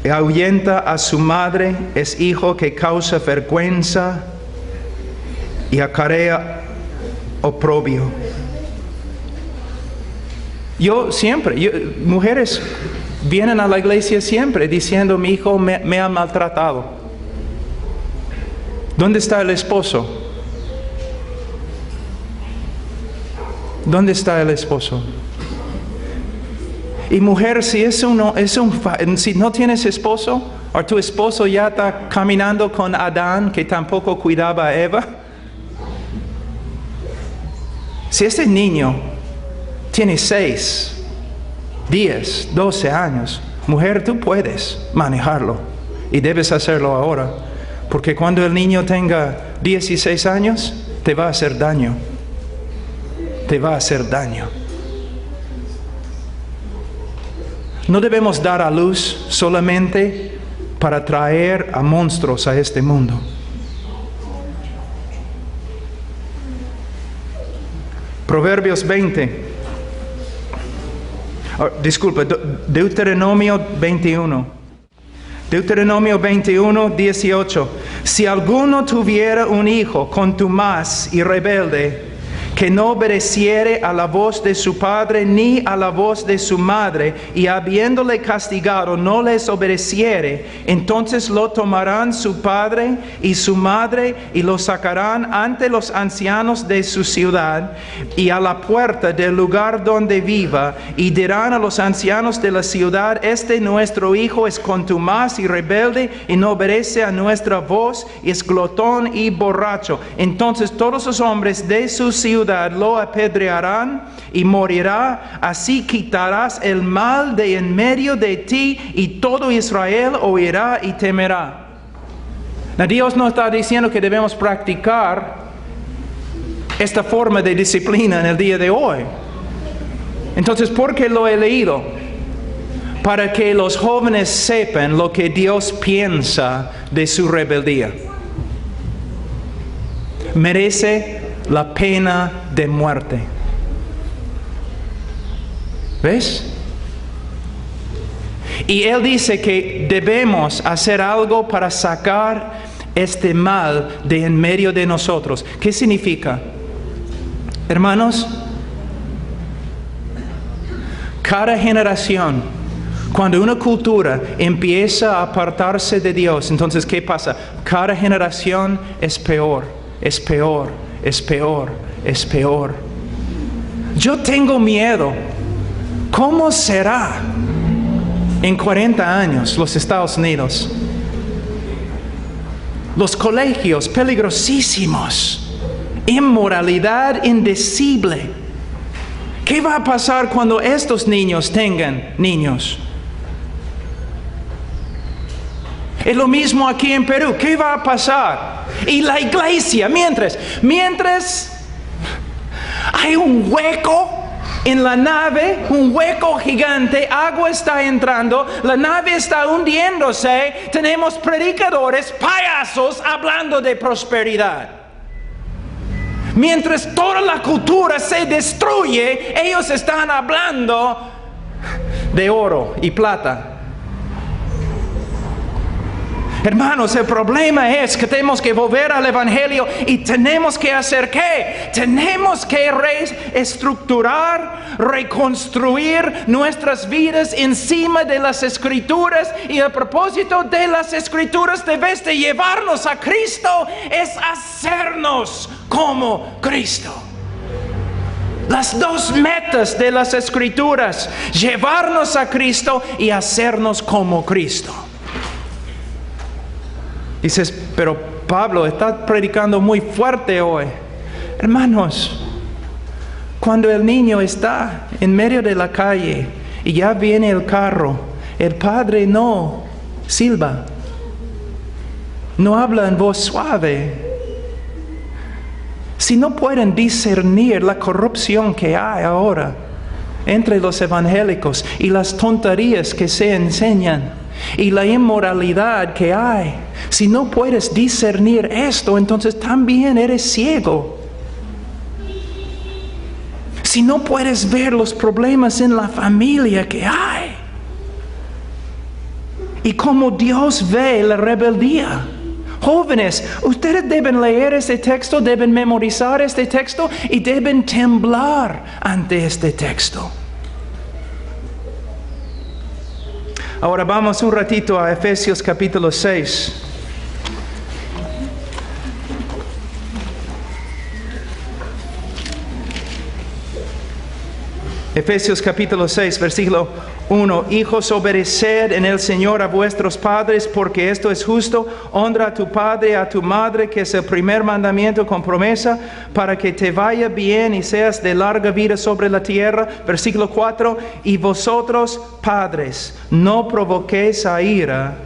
y ahuyenta a su madre es hijo que causa vergüenza y acarrea oprobio. Mujeres vienen a la iglesia siempre diciendo: mi hijo me ha maltratado. ¿Dónde está el esposo? ¿Dónde está el esposo? Y mujer, si no tienes esposo, o tu esposo ya está caminando con Adán, que tampoco cuidaba a Eva. Si ese niño tiene 6, 10, 12 años, mujer, tú puedes manejarlo. Y debes hacerlo ahora. Porque cuando el niño tenga 16 años, te va a hacer daño. Te va a hacer daño. No debemos dar a luz solamente para traer a monstruos a este mundo. Proverbios 20. Deuteronomio 21. Deuteronomio 21, 18. Si alguno tuviera un hijo contumaz y rebelde, que no obedeciere a la voz de su padre ni a la voz de su madre, y habiéndole castigado no les obedeciere, entonces lo tomarán su padre y su madre y lo sacarán ante los ancianos de su ciudad y a la puerta del lugar donde viva, y dirán a los ancianos de la ciudad: este nuestro hijo es contumaz y rebelde y no obedece a nuestra voz, y es glotón y borracho. Entonces todos los hombres de su ciudad lo apedrearán y morirá. Así quitarás el mal de en medio de ti, y todo Israel oirá y temerá. Dios no está diciendo que debemos practicar esta forma de disciplina en el día de hoy. Entonces, ¿por qué lo he leído? Para que los jóvenes sepan lo que Dios piensa de su rebeldía. Merece la pena de muerte. ¿Ves? Y Él dice que debemos hacer algo para sacar este mal de en medio de nosotros. ¿Qué significa? Hermanos, cada generación, cuando una cultura empieza a apartarse de Dios, entonces ¿qué pasa? Cada generación es peor, es peor. Es peor, es peor. Yo tengo miedo. ¿Cómo será en 40 años los Estados Unidos? Los colegios peligrosísimos. Inmoralidad indecible. ¿Qué va a pasar cuando estos niños tengan niños? Es lo mismo aquí en Perú. ¿Qué va a pasar? Y la iglesia, mientras hay un hueco en la nave, un hueco gigante, agua está entrando, la nave está hundiéndose, tenemos predicadores, payasos hablando de prosperidad. Mientras toda la cultura se destruye, ellos están hablando de oro y plata. Hermanos, el problema es que tenemos que volver al Evangelio y tenemos que hacer ¿qué? Tenemos que reestructurar, reconstruir nuestras vidas encima de las Escrituras. Y el propósito de las Escrituras, de vez de llevarnos a Cristo, es hacernos como Cristo. Las dos metas de las Escrituras, llevarnos a Cristo y hacernos como Cristo. Dices, pero Pablo está predicando muy fuerte hoy. Hermanos, cuando el niño está en medio de la calle y ya viene el carro, el padre no silba, no habla en voz suave. Si no pueden discernir la corrupción que hay ahora entre los evangélicos y las tonterías que se enseñan y la inmoralidad que hay, si no puedes discernir esto, entonces también eres ciego. Si no puedes ver los problemas en la familia que hay y cómo Dios ve la rebeldía. Jóvenes, ustedes deben leer este texto, deben memorizar este texto y deben temblar ante este texto. Ahora vamos un ratito a Efesios capítulo 6. Efesios capítulo 6, versículo 1. Hijos, obedeced en el Señor a vuestros padres, porque esto es justo. Honra a tu padre y a tu madre, que es el primer mandamiento con promesa, para que te vaya bien y seas de larga vida sobre la tierra. Versículo 4. Y vosotros, padres, no provoquéis a ira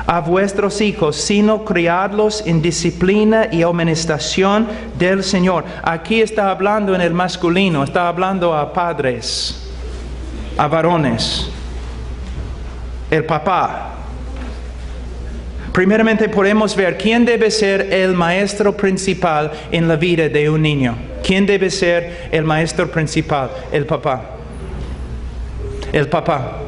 a vuestros hijos, sino criadlos en disciplina y amonestación del Señor. Aquí está hablando en el masculino, está hablando a padres, a varones, el papá. Primeramente podemos ver quién debe ser el maestro principal en la vida de un niño. ¿Quién debe ser el maestro principal? El papá. El papá.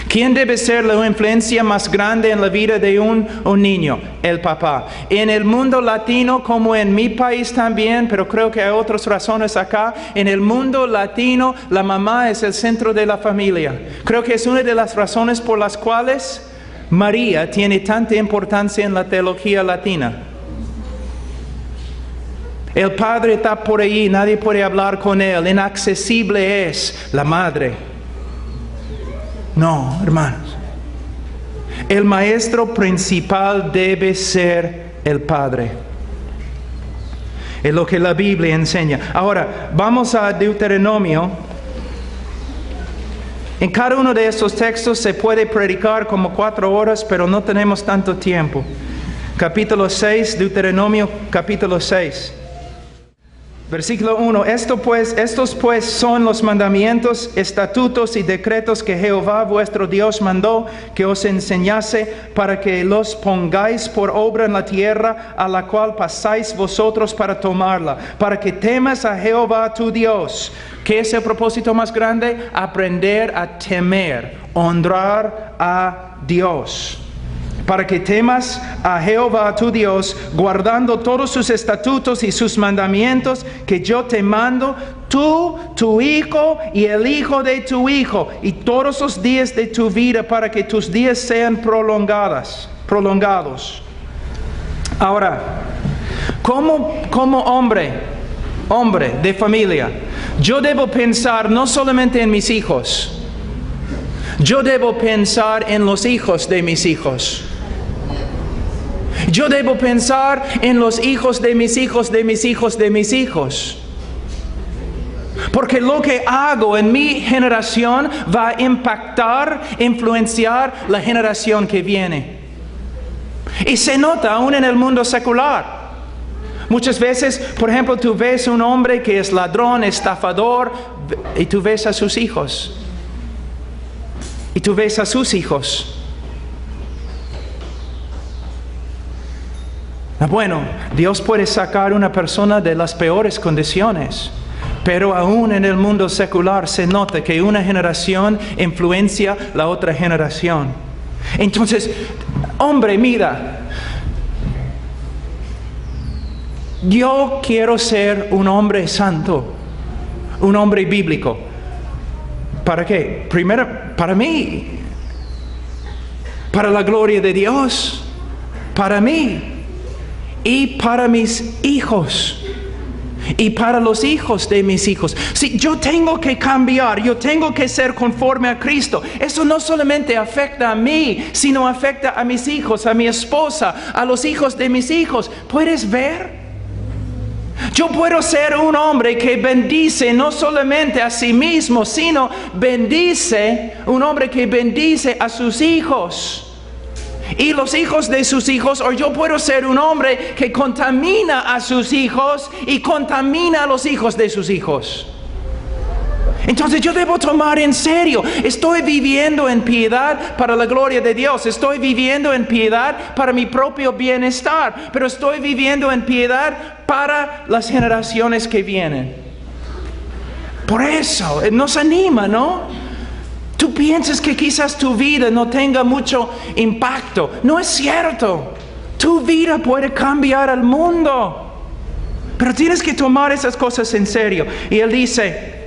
¿Quién debe ser la influencia más grande en la vida de un niño? El papá. En el mundo latino, como en mi país también, pero creo que hay otras razones acá, en el mundo latino la mamá es el centro de la familia. Creo que es una de las razones por las cuales María tiene tanta importancia en la teología latina. El padre está por allí, nadie puede hablar con él, inaccesible es la madre. No, hermanos. El maestro principal debe ser el padre. Es lo que la Biblia enseña. Ahora, vamos a Deuteronomio. En cada uno de estos textos se puede predicar como 4 horas, pero no tenemos tanto tiempo. Capítulo 6, Deuteronomio capítulo 6. Versículo 1. Estos pues son los mandamientos, estatutos y decretos que Jehová vuestro Dios mandó que os enseñase, para que los pongáis por obra en la tierra a la cual pasáis vosotros para tomarla, para que temas a Jehová tu Dios. ¿Qué es el propósito más grande? Aprender a temer, honrar a Dios. Para que temas a Jehová tu Dios, guardando todos sus estatutos y sus mandamientos que yo te mando, tú, tu hijo y el hijo de tu hijo, y todos los días de tu vida, para que tus días sean prolongados. Ahora, como hombre de familia, yo debo pensar no solamente en mis hijos, yo debo pensar en los hijos de mis hijos. Yo debo pensar en los hijos de mis hijos, de mis hijos, de mis hijos. Porque lo que hago en mi generación va a impactar, influenciar la generación que viene. Y se nota aún en el mundo secular. Muchas veces, por ejemplo, tú ves un hombre que es ladrón, estafador, y tú ves a sus hijos. Y tú ves a sus hijos. Bueno, Dios puede sacar a una persona de las peores condiciones, pero aún en el mundo secular se nota que una generación influencia la otra generación. Entonces, hombre, mira, yo quiero ser un hombre santo, un hombre bíblico. ¿Para qué? Primero, para mí, para la gloria de Dios, para mí. Y para mis hijos. y para los hijos de mis hijos. Si yo tengo que cambiar, yo tengo que ser conforme a Cristo. Eso no solamente afecta a mí, sino afecta a mis hijos, a mi esposa, a los hijos de mis hijos. ¿Puedes ver? Yo puedo ser un hombre que bendice no solamente a sí mismo, sino un hombre que bendice a sus hijos y los hijos de sus hijos. O yo puedo ser un hombre que contamina a sus hijos y contamina a los hijos de sus hijos. Entonces yo debo tomar en serio, estoy viviendo en piedad para la gloria de Dios, estoy viviendo en piedad para mi propio bienestar, pero estoy viviendo en piedad para las generaciones que vienen. Por eso nos anima, ¿no? Tú piensas que quizás tu vida no tenga mucho impacto. No es cierto. Tu vida puede cambiar al mundo, pero tienes que tomar esas cosas en serio. Y él dice,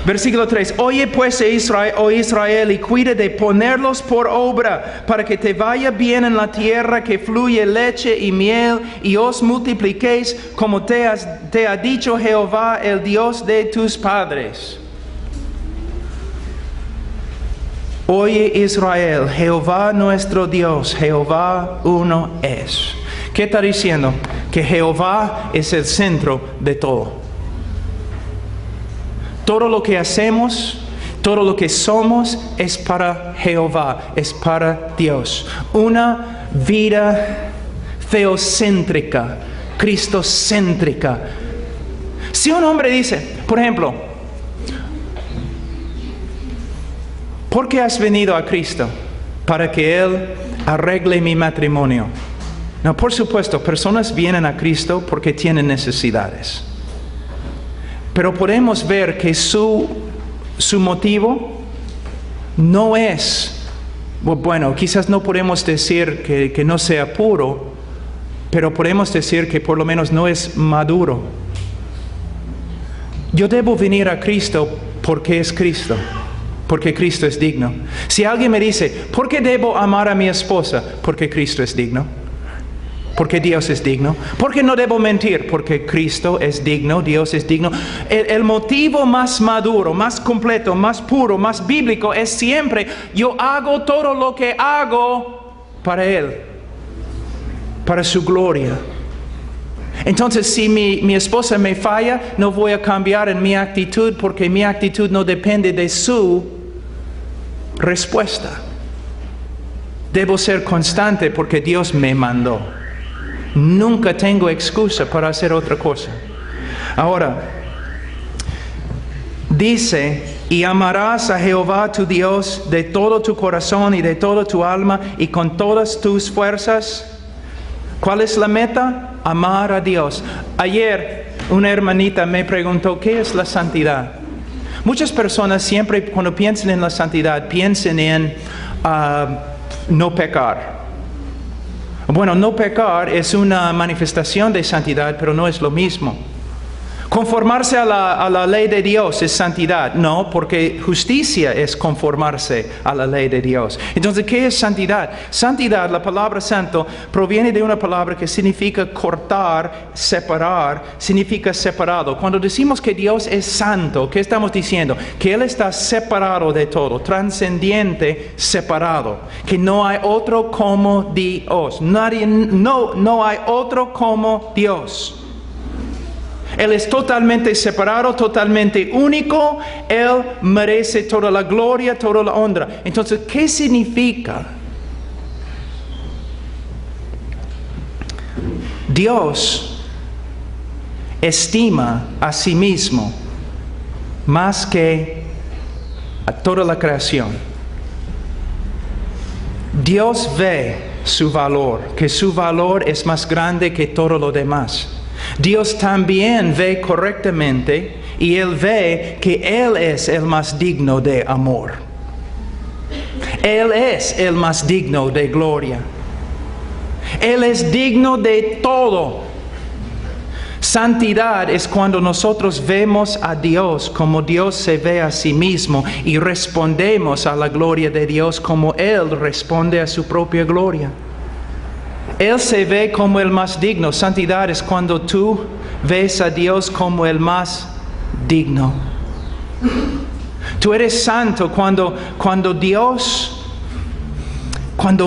versículo 3, oye pues Israel, y cuida de ponerlos por obra, para que te vaya bien en la tierra que fluye leche y miel, y os multipliquéis como te ha dicho Jehová, el Dios de tus padres. Oye Israel, Jehová nuestro Dios, Jehová uno es. ¿Qué está diciendo? Que Jehová es el centro de todo. Todo lo que hacemos, todo lo que somos es para Jehová, es para Dios. Una vida teocéntrica, cristocéntrica. Si un hombre dice, por ejemplo, ¿por qué has venido a Cristo? Para que Él arregle mi matrimonio. No, por supuesto, personas vienen a Cristo porque tienen necesidades. Pero podemos ver que su motivo no es, bueno, quizás no podemos decir que no sea puro, pero podemos decir que por lo menos no es maduro. Yo debo venir a Cristo porque es Cristo, porque Cristo es digno. Si alguien me dice, ¿por qué debo amar a mi esposa? Porque Cristo es digno. Porque Dios es digno. ¿Por qué no debo mentir? Porque Cristo es digno, Dios es digno. El motivo más maduro, más completo, más puro, más bíblico es siempre, yo hago todo lo que hago para Él, para su gloria. Entonces, si mi esposa me falla, no voy a cambiar en mi actitud, porque mi actitud no depende de su respuesta. Debo ser constante porque Dios me mandó. Nunca tengo excusa para hacer otra cosa. Ahora, dice, y amarás a Jehová tu Dios de todo tu corazón y de toda tu alma y con todas tus fuerzas. ¿Cuál es la meta? Amar a Dios. Ayer una hermanita me preguntó, ¿qué es la santidad? Muchas personas siempre cuando piensan en la santidad piensan en no pecar. Bueno, no pecar es una manifestación de santidad, pero no es lo mismo. Conformarse a la ley de Dios es santidad. No, porque justicia es conformarse a la ley de Dios. Entonces, ¿qué es santidad? Santidad, la palabra santo, proviene de una palabra que significa cortar, separar, significa separado. Cuando decimos que Dios es santo, ¿qué estamos diciendo? Que Él está separado de todo, trascendiente, separado. Que no hay otro como Dios. No hay otro como Dios. Él es totalmente separado, totalmente único. Él merece toda la gloria, toda la honra. Entonces, ¿qué significa? Dios estima a sí mismo más que a toda la creación. Dios ve su valor, que su valor es más grande que todo lo demás. Dios también ve correctamente y Él ve que Él es el más digno de amor. Él es el más digno de gloria. Él es digno de todo. Santidad es cuando nosotros vemos a Dios como Dios se ve a sí mismo y respondemos a la gloria de Dios como Él responde a su propia gloria. Él se ve como el más digno. Santidad es cuando tú ves a Dios como el más digno. Tú eres santo cuando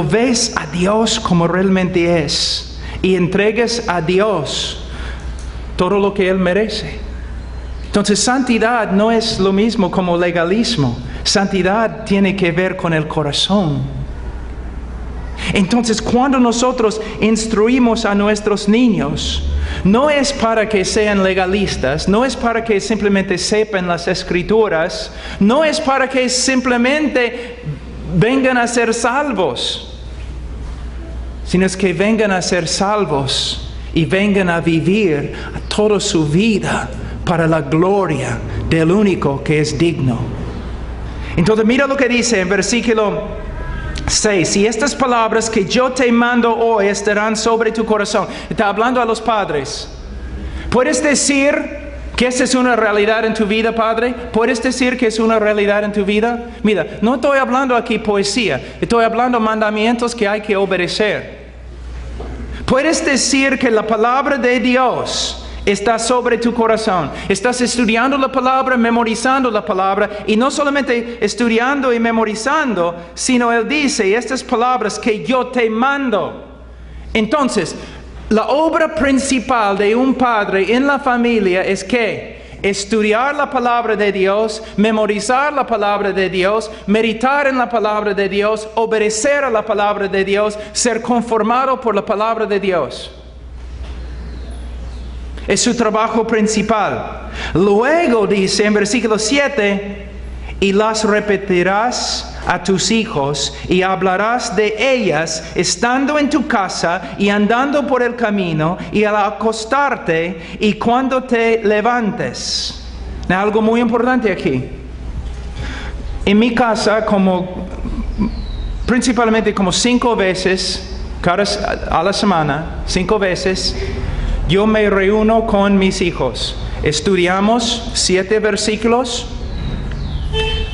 ves a Dios como realmente es y entregues a Dios todo lo que Él merece. Entonces, santidad no es lo mismo como legalismo. Santidad tiene que ver con el corazón. Entonces, cuando nosotros instruimos a nuestros niños, no es para que sean legalistas, no es para que simplemente sepan las escrituras, no es para que simplemente vengan a ser salvos, sino es que vengan a ser salvos y vengan a vivir toda su vida para la gloria del único que es digno. Entonces mira lo que dice en versículo 6. Y estas palabras que yo te mando hoy estarán sobre tu corazón. Está hablando a los padres. ¿Puedes decir que esta es una realidad en tu vida, padre? ¿Puedes decir que es una realidad en tu vida? Mira, no estoy hablando aquí poesía. Estoy hablando mandamientos que hay que obedecer. ¿Puedes decir que la palabra de Dios está sobre tu corazón? Estás estudiando la palabra, memorizando la palabra, y no solamente estudiando y memorizando, sino Él dice estas palabras que yo te mando. Entonces, la obra principal de un padre en la familia es que estudiar la palabra de Dios, memorizar la palabra de Dios, meditar en la palabra de Dios, obedecer a la palabra de Dios, ser conformado por la palabra de Dios. Es su trabajo principal. Luego dice en versículo 7, y las repetirás a tus hijos y hablarás de ellas estando en tu casa y andando por el camino y al acostarte y cuando te levantes. Algo muy importante aquí. En mi casa, principalmente como 5 veces a la semana, 5 veces, yo me reúno con mis hijos. Estudiamos 7 versículos,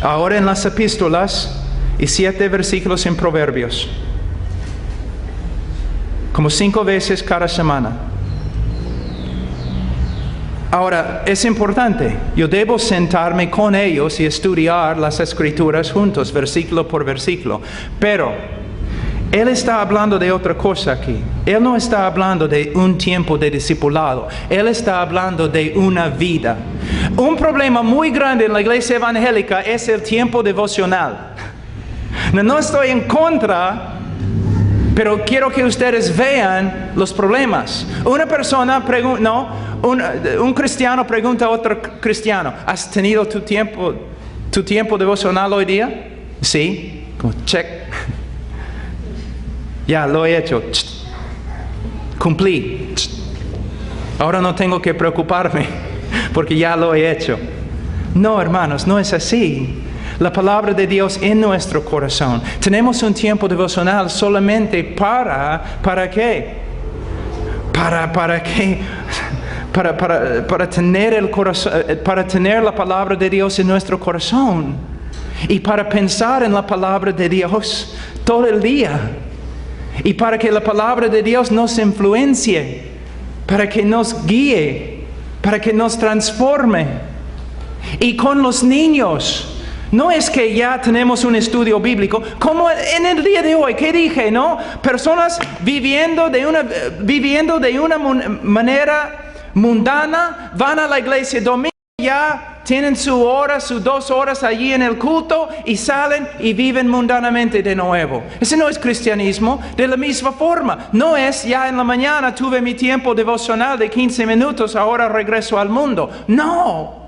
ahora en las epístolas, y 7 versículos en Proverbios. Como 5 veces cada semana. Ahora, es importante. Yo debo sentarme con ellos y estudiar las escrituras juntos, versículo por versículo. Pero Él está hablando de otra cosa aquí. Él no está hablando de un tiempo de discipulado. Él está hablando de una vida. Un problema muy grande en la iglesia evangélica es el tiempo devocional. No estoy en contra, pero quiero que ustedes vean los problemas. Una persona pregunta, un cristiano pregunta a otro cristiano, ¿has tenido tu tiempo devocional hoy día? Sí, como check. Ya, lo he hecho. Cumplí. Ahora no tengo que preocuparme porque ya lo he hecho. No, hermanos, no es así. La palabra de Dios en nuestro corazón. Tenemos un tiempo devocional solamente ¿para qué? ¿Para qué? Para tener el corazón, para tener la palabra de Dios en nuestro corazón y para pensar en la palabra de Dios todo el día. Y para que la palabra de Dios nos influencie, para que nos guíe, para que nos transforme. Y con los niños, no es que ya tenemos un estudio bíblico, como en el día de hoy, ¿qué dije, no? Personas viviendo de una manera mundana, van a la iglesia domingo, ya tienen sus 2 horas allí en el culto y salen y viven mundanamente de nuevo. Ese no es cristianismo. De la misma forma, no es ya en la mañana tuve mi tiempo devocional de 15 minutos, ahora regreso al mundo. No.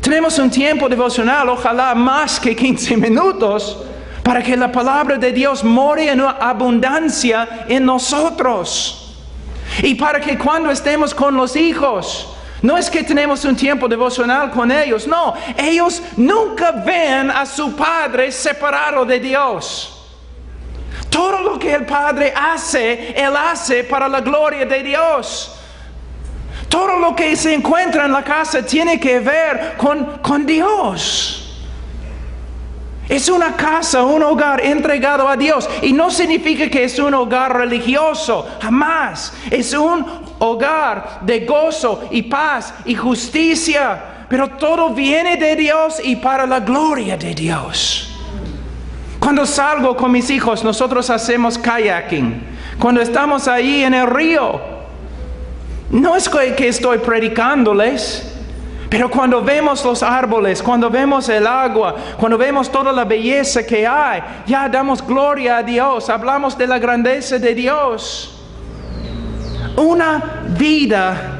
Tenemos un tiempo devocional, ojalá más que 15 minutos, para que la palabra de Dios more en abundancia en nosotros. Y para que cuando estemos con los hijos, no es que tenemos un tiempo devocional con ellos, no. Ellos nunca ven a su padre separado de Dios. Todo lo que el padre hace, Él hace para la gloria de Dios. Todo lo que se encuentra en la casa tiene que ver con Dios. Es una casa, un hogar entregado a Dios. Y no significa que es un hogar religioso, jamás. Es un hogar de gozo y paz y justicia. Pero todo viene de Dios y para la gloria de Dios. Cuando salgo con mis hijos, nosotros hacemos kayaking. Cuando estamos ahí en el río, no es que estoy predicándoles, pero cuando vemos los árboles, cuando vemos el agua, cuando vemos toda la belleza que hay, ya damos gloria a Dios, hablamos de la grandeza de Dios. Una vida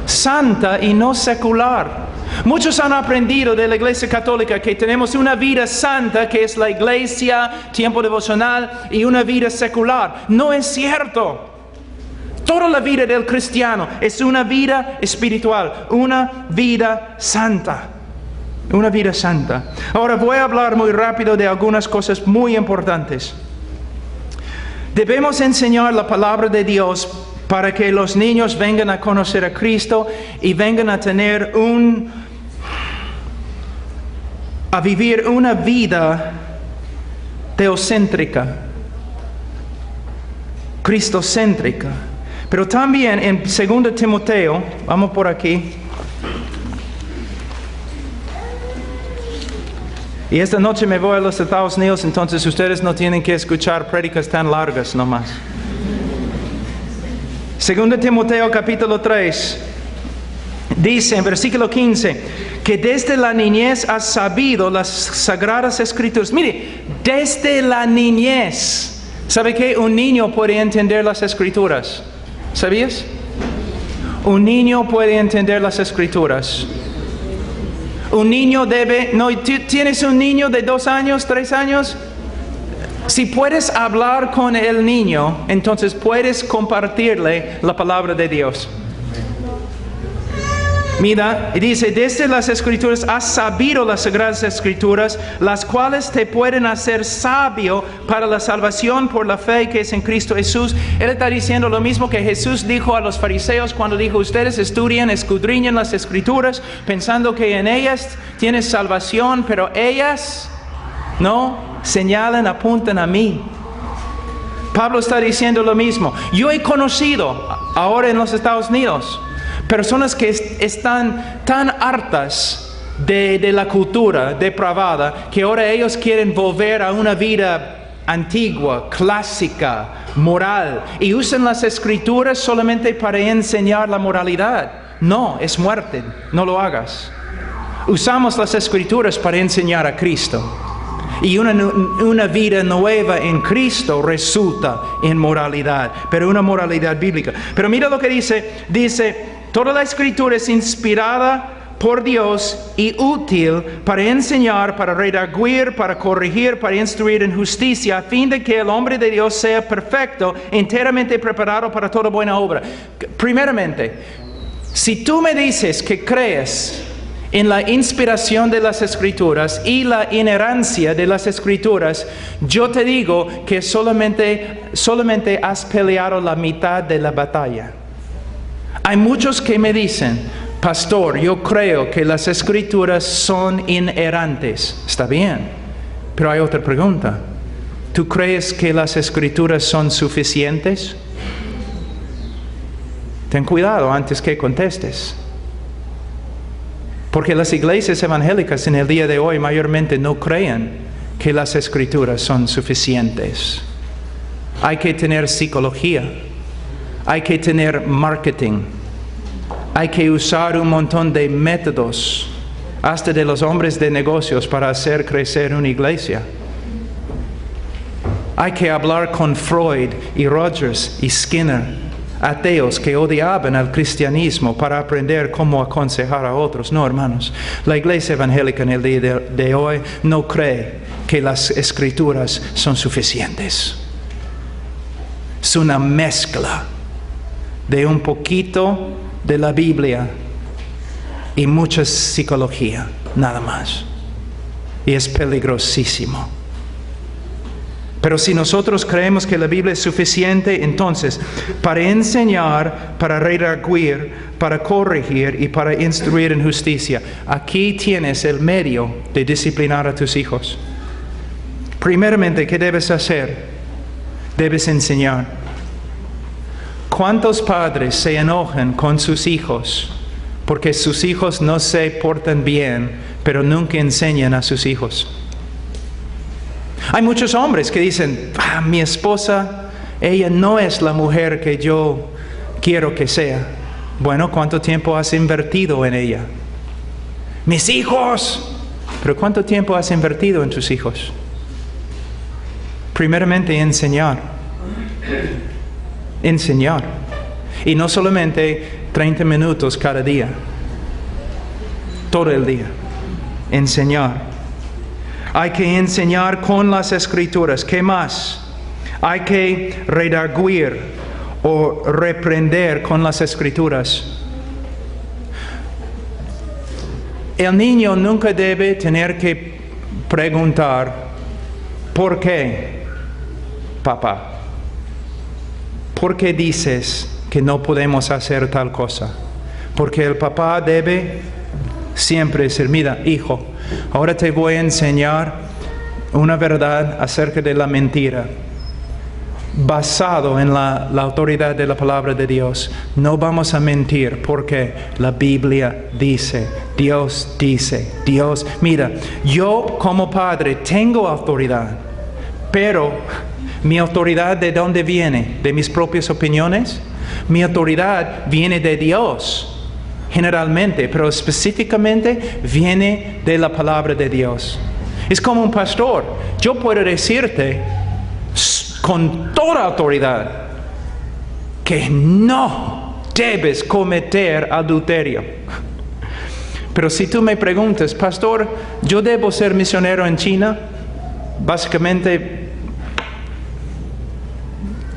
santa y no secular. Muchos han aprendido de la Iglesia Católica que tenemos una vida santa, que es la iglesia, tiempo devocional, y una vida secular. No es cierto. Toda la vida del cristiano es una vida espiritual, una vida santa. Una vida santa. Ahora voy a hablar muy rápido de algunas cosas muy importantes. Debemos enseñar la palabra de Dios para que los niños vengan a conocer a Cristo y vengan a tener a vivir una vida teocéntrica, cristocéntrica. Pero también en 2 Timoteo, vamos por aquí. Y esta noche me voy a los Estados Unidos, entonces ustedes no tienen que escuchar prédicas tan largas nomás. 2 Timoteo capítulo 3, dice en versículo 15, que desde la niñez has sabido las sagradas escrituras. Mire, desde la niñez. ¿Sabe qué? Un niño puede entender las escrituras. ¿Sabías? Un niño puede entender las escrituras. Un niño debe... No, ¿tienes un niño de 2 años, 3 años? Si puedes hablar con el niño, entonces puedes compartirle la palabra de Dios. Mira, y dice, desde las Escrituras has sabido las Sagradas Escrituras, las cuales te pueden hacer sabio para la salvación por la fe que es en Cristo Jesús. Él está diciendo lo mismo que Jesús dijo a los fariseos cuando dijo, ustedes estudian, escudriñan las Escrituras, pensando que en ellas tienes salvación, pero ellas no señalan, apuntan a mí. Pablo está diciendo lo mismo. Yo he conocido ahora en los Estados Unidos personas que están tan hartas de la cultura depravada que ahora ellos quieren volver a una vida antigua, clásica, moral, y usan las escrituras solamente para enseñar la moralidad. No, es muerte, no lo hagas. Usamos las escrituras para enseñar a Cristo. Y una vida nueva en Cristo resulta en moralidad, pero una moralidad bíblica. Pero mira lo que dice, toda la escritura es inspirada por Dios y útil para enseñar, para redarguir, para corregir, para instruir en justicia, a fin de que el hombre de Dios sea perfecto, enteramente preparado para toda buena obra. Primeramente, si tú me dices que crees en la inspiración de las Escrituras y la inerrancia de las Escrituras, yo te digo que solamente has peleado la mitad de la batalla. Hay muchos que me dicen, pastor, yo creo que las Escrituras son inerrantes. Está bien, pero hay otra pregunta. ¿Tú crees que las Escrituras son suficientes? Ten cuidado antes que contestes. Porque las iglesias evangélicas en el día de hoy mayormente no creen que las Escrituras son suficientes. Hay que tener psicología, hay que tener marketing, hay que usar un montón de métodos, hasta de los hombres de negocios, para hacer crecer una iglesia. Hay que hablar con Freud y Rogers y Skinner, ateos que odiaban al cristianismo, para aprender cómo aconsejar a otros. No, hermanos, la iglesia evangélica en el día de hoy no cree que las Escrituras son suficientes. Es una mezcla de un poquito de la Biblia y mucha psicología, nada más. Y es peligrosísimo. Pero si nosotros creemos que la Biblia es suficiente, entonces, para enseñar, para redarguir, para corregir y para instruir en justicia, aquí tienes el medio de disciplinar a tus hijos. Primeramente, ¿qué debes hacer? Debes enseñar. ¿Cuántos padres se enojan con sus hijos porque sus hijos no se portan bien, pero nunca enseñan a sus hijos? Hay muchos hombres que dicen, mi esposa, ella no es la mujer que yo quiero que sea. Bueno, ¿cuánto tiempo has invertido en ella? Mis hijos. Pero ¿cuánto tiempo has invertido en tus hijos? Primeramente enseñar. Enseñar. Y no solamente 30 minutos cada día. Todo el día. Enseñar. Hay que enseñar con las Escrituras. ¿Qué más? Hay que redarguir o reprender con las Escrituras. El niño nunca debe tener que preguntar, ¿por qué, papá? ¿Por qué dices que no podemos hacer tal cosa? Porque el papá debe siempre decir, mira, hijo, ahora te voy a enseñar una verdad acerca de la mentira. Basado en la autoridad de la palabra de Dios. No vamos a mentir porque la Biblia dice, Dios dice, Dios. Mira, yo como padre tengo autoridad, pero mi autoridad ¿de dónde viene? ¿De mis propias opiniones? Mi autoridad viene de Dios, generalmente, pero específicamente viene de la palabra de Dios. Es como un pastor. Yo puedo decirte con toda autoridad que no debes cometer adulterio. Pero si tú me preguntas, pastor, ¿yo debo ser misionero en China? Básicamente,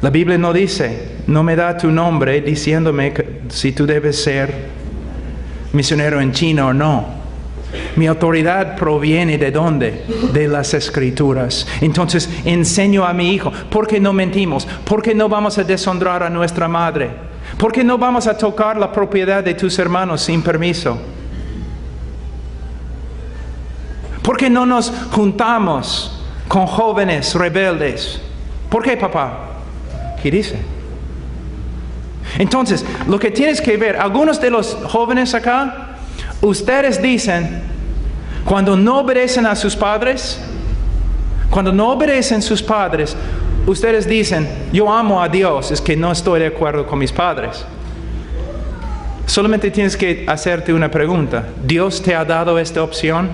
la Biblia no dice, no me da tu nombre diciéndome si tú debes ser misionero en China o no. Mi autoridad proviene ¿de dónde? De las Escrituras. Entonces enseño a mi hijo, ¿por qué no mentimos? ¿Por qué no vamos a deshonrar a nuestra madre? ¿Por qué no vamos a tocar la propiedad de tus hermanos sin permiso? ¿Por qué no nos juntamos con jóvenes rebeldes? ¿Por qué, papá? ¿Qué dice? Entonces, lo que tienes que ver, algunos de los jóvenes acá, ustedes dicen, cuando no obedecen a sus padres, ustedes dicen, yo amo a Dios, es que no estoy de acuerdo con mis padres. Solamente tienes que hacerte una pregunta. ¿Dios te ha dado esta opción?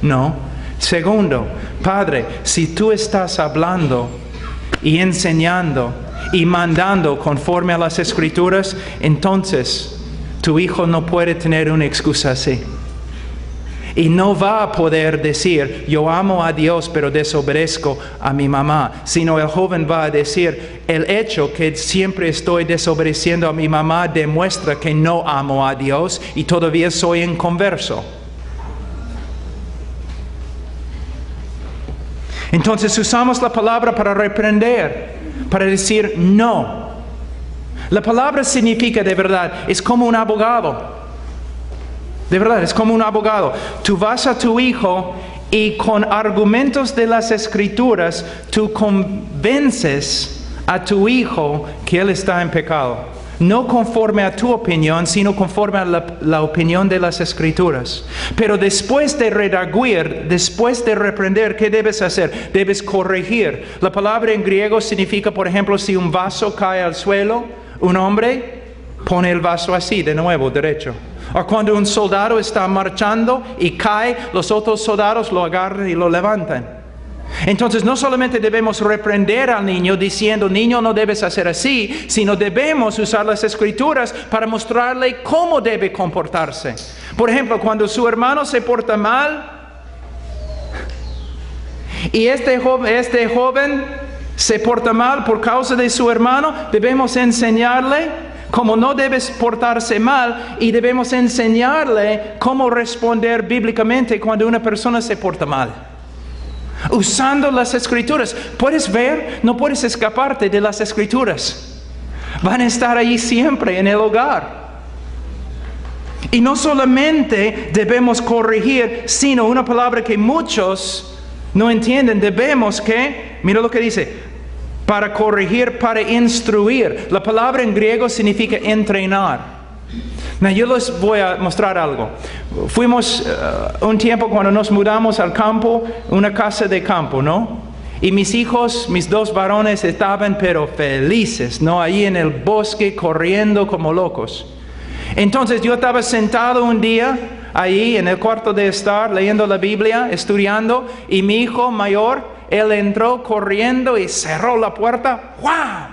No. Segundo, Padre, si tú estás hablando y enseñando y mandando conforme a las Escrituras, entonces tu hijo no puede tener una excusa así. Y no va a poder decir, yo amo a Dios, pero desobedezco a mi mamá. Sino el joven va a decir, el hecho que siempre estoy desobedeciendo a mi mamá demuestra que no amo a Dios y todavía soy inconverso. Entonces usamos la palabra para reprender, para decir no. La palabra significa de verdad, es como un abogado. De verdad, es como un abogado. Tú vas a tu hijo y con argumentos de las Escrituras, tú convences a tu hijo que él está en pecado. No conforme a tu opinión, sino conforme a la opinión de las Escrituras. Pero después de redarguir, después de reprender, ¿qué debes hacer? Debes corregir. La palabra en griego significa, por ejemplo, si un vaso cae al suelo, un hombre pone el vaso así, de nuevo, derecho. O cuando un soldado está marchando y cae, los otros soldados lo agarran y lo levantan. Entonces no solamente debemos reprender al niño diciendo, niño, no debes hacer así, sino debemos usar las Escrituras para mostrarle cómo debe comportarse. Por ejemplo, cuando su hermano se porta mal y este joven se porta mal por causa de su hermano, debemos enseñarle cómo no debes portarse mal y debemos enseñarle cómo responder bíblicamente cuando una persona se porta mal. Usando las Escrituras. ¿Puedes ver? No puedes escaparte de las Escrituras. Van a estar ahí siempre en el hogar. Y no solamente debemos corregir, sino una palabra que muchos no entienden. Debemos que, mira lo que dice, para corregir, para instruir. La palabra en griego significa entrenar. Now, yo les voy a mostrar algo. Fuimos un tiempo cuando nos mudamos al campo, una casa de campo, ¿no? Y mis hijos, mis dos varones, estaban pero felices, ¿no? Ahí en el bosque corriendo como locos. Entonces yo estaba sentado un día ahí en el cuarto de estar, leyendo la Biblia, estudiando, y mi hijo mayor, él entró corriendo y cerró la puerta, ¡guau!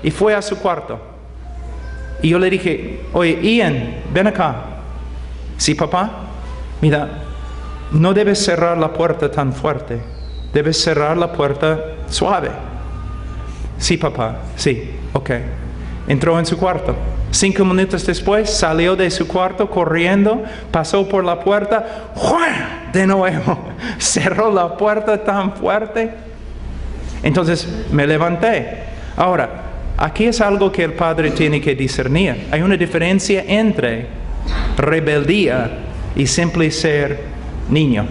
Y fue a su cuarto. Y yo le dije, oye, Ian, ven acá. Sí, papá, mira, no debes cerrar la puerta tan fuerte. Debes cerrar la puerta suave. Sí, papá, sí, ok. Entró en su cuarto. 5 minutos después salió de su cuarto corriendo, pasó por la puerta, ¡juan! De nuevo, cerró la puerta tan fuerte. Entonces me levanté. Ahora, aquí es algo que el padre tiene que discernir. Hay una diferencia entre rebeldía y simple ser niño.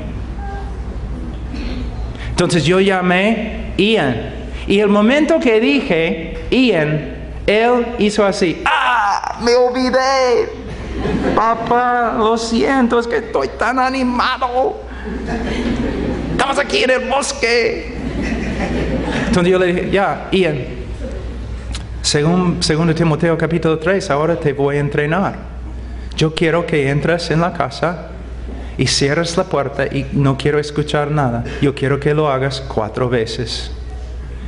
Entonces yo llamé Ian. Y el momento que dije Ian, él hizo así. ¡Ah! Me olvidé. Papá, lo siento, es que estoy tan animado. Estamos aquí en el bosque. Entonces yo le dije, ya, Ian, según 2 Timoteo capítulo 3, ahora te voy a entrenar. Yo quiero que entres en la casa y cierres la puerta y no quiero escuchar nada. Yo quiero que lo hagas 4 veces.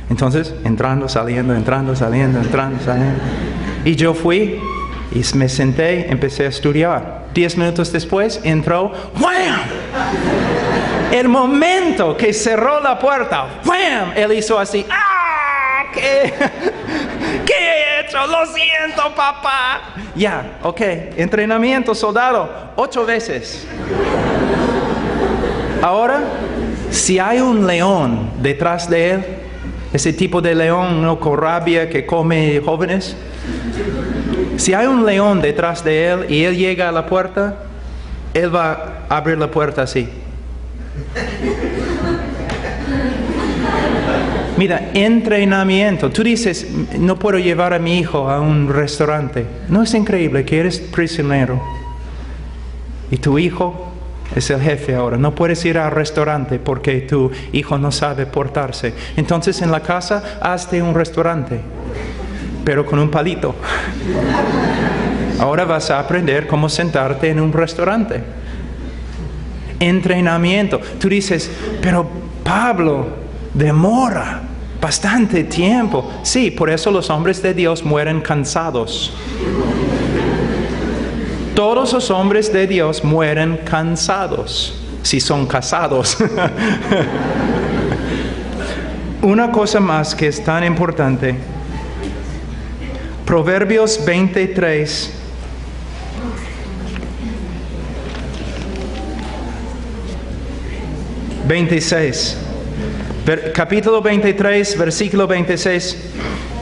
Entonces, entrando, saliendo, entrando, saliendo, entrando, saliendo. Y yo fui y me senté, empecé a estudiar. 10 minutos después, entró, ¡wham! El momento que cerró la puerta, ¡wham! Él hizo así, ¡ah! ¿Qué he hecho? Lo siento, papá. Ya, ok, entrenamiento, soldado, 8 veces. Ahora, si hay un león detrás de él, ese tipo de león, ¿no?, con rabia que come jóvenes. Si hay un león detrás de él y él llega a la puerta, él va a abrir la puerta así. Mira, entrenamiento. Tú dices, no puedo llevar a mi hijo a un restaurante. ¿No es increíble que eres prisionero? Y tu hijo es el jefe ahora. No puedes ir al restaurante porque tu hijo no sabe portarse. Entonces en la casa hazte un restaurante, pero con un palito. Ahora vas a aprender cómo sentarte en un restaurante. Entrenamiento. Tú dices, pero Pablo, demora bastante tiempo. Sí, por eso los hombres de Dios mueren cansados. Todos los hombres de Dios mueren cansados, si son casados. Una cosa más que es tan importante. Proverbios 23. Capítulo 23, versículo 26.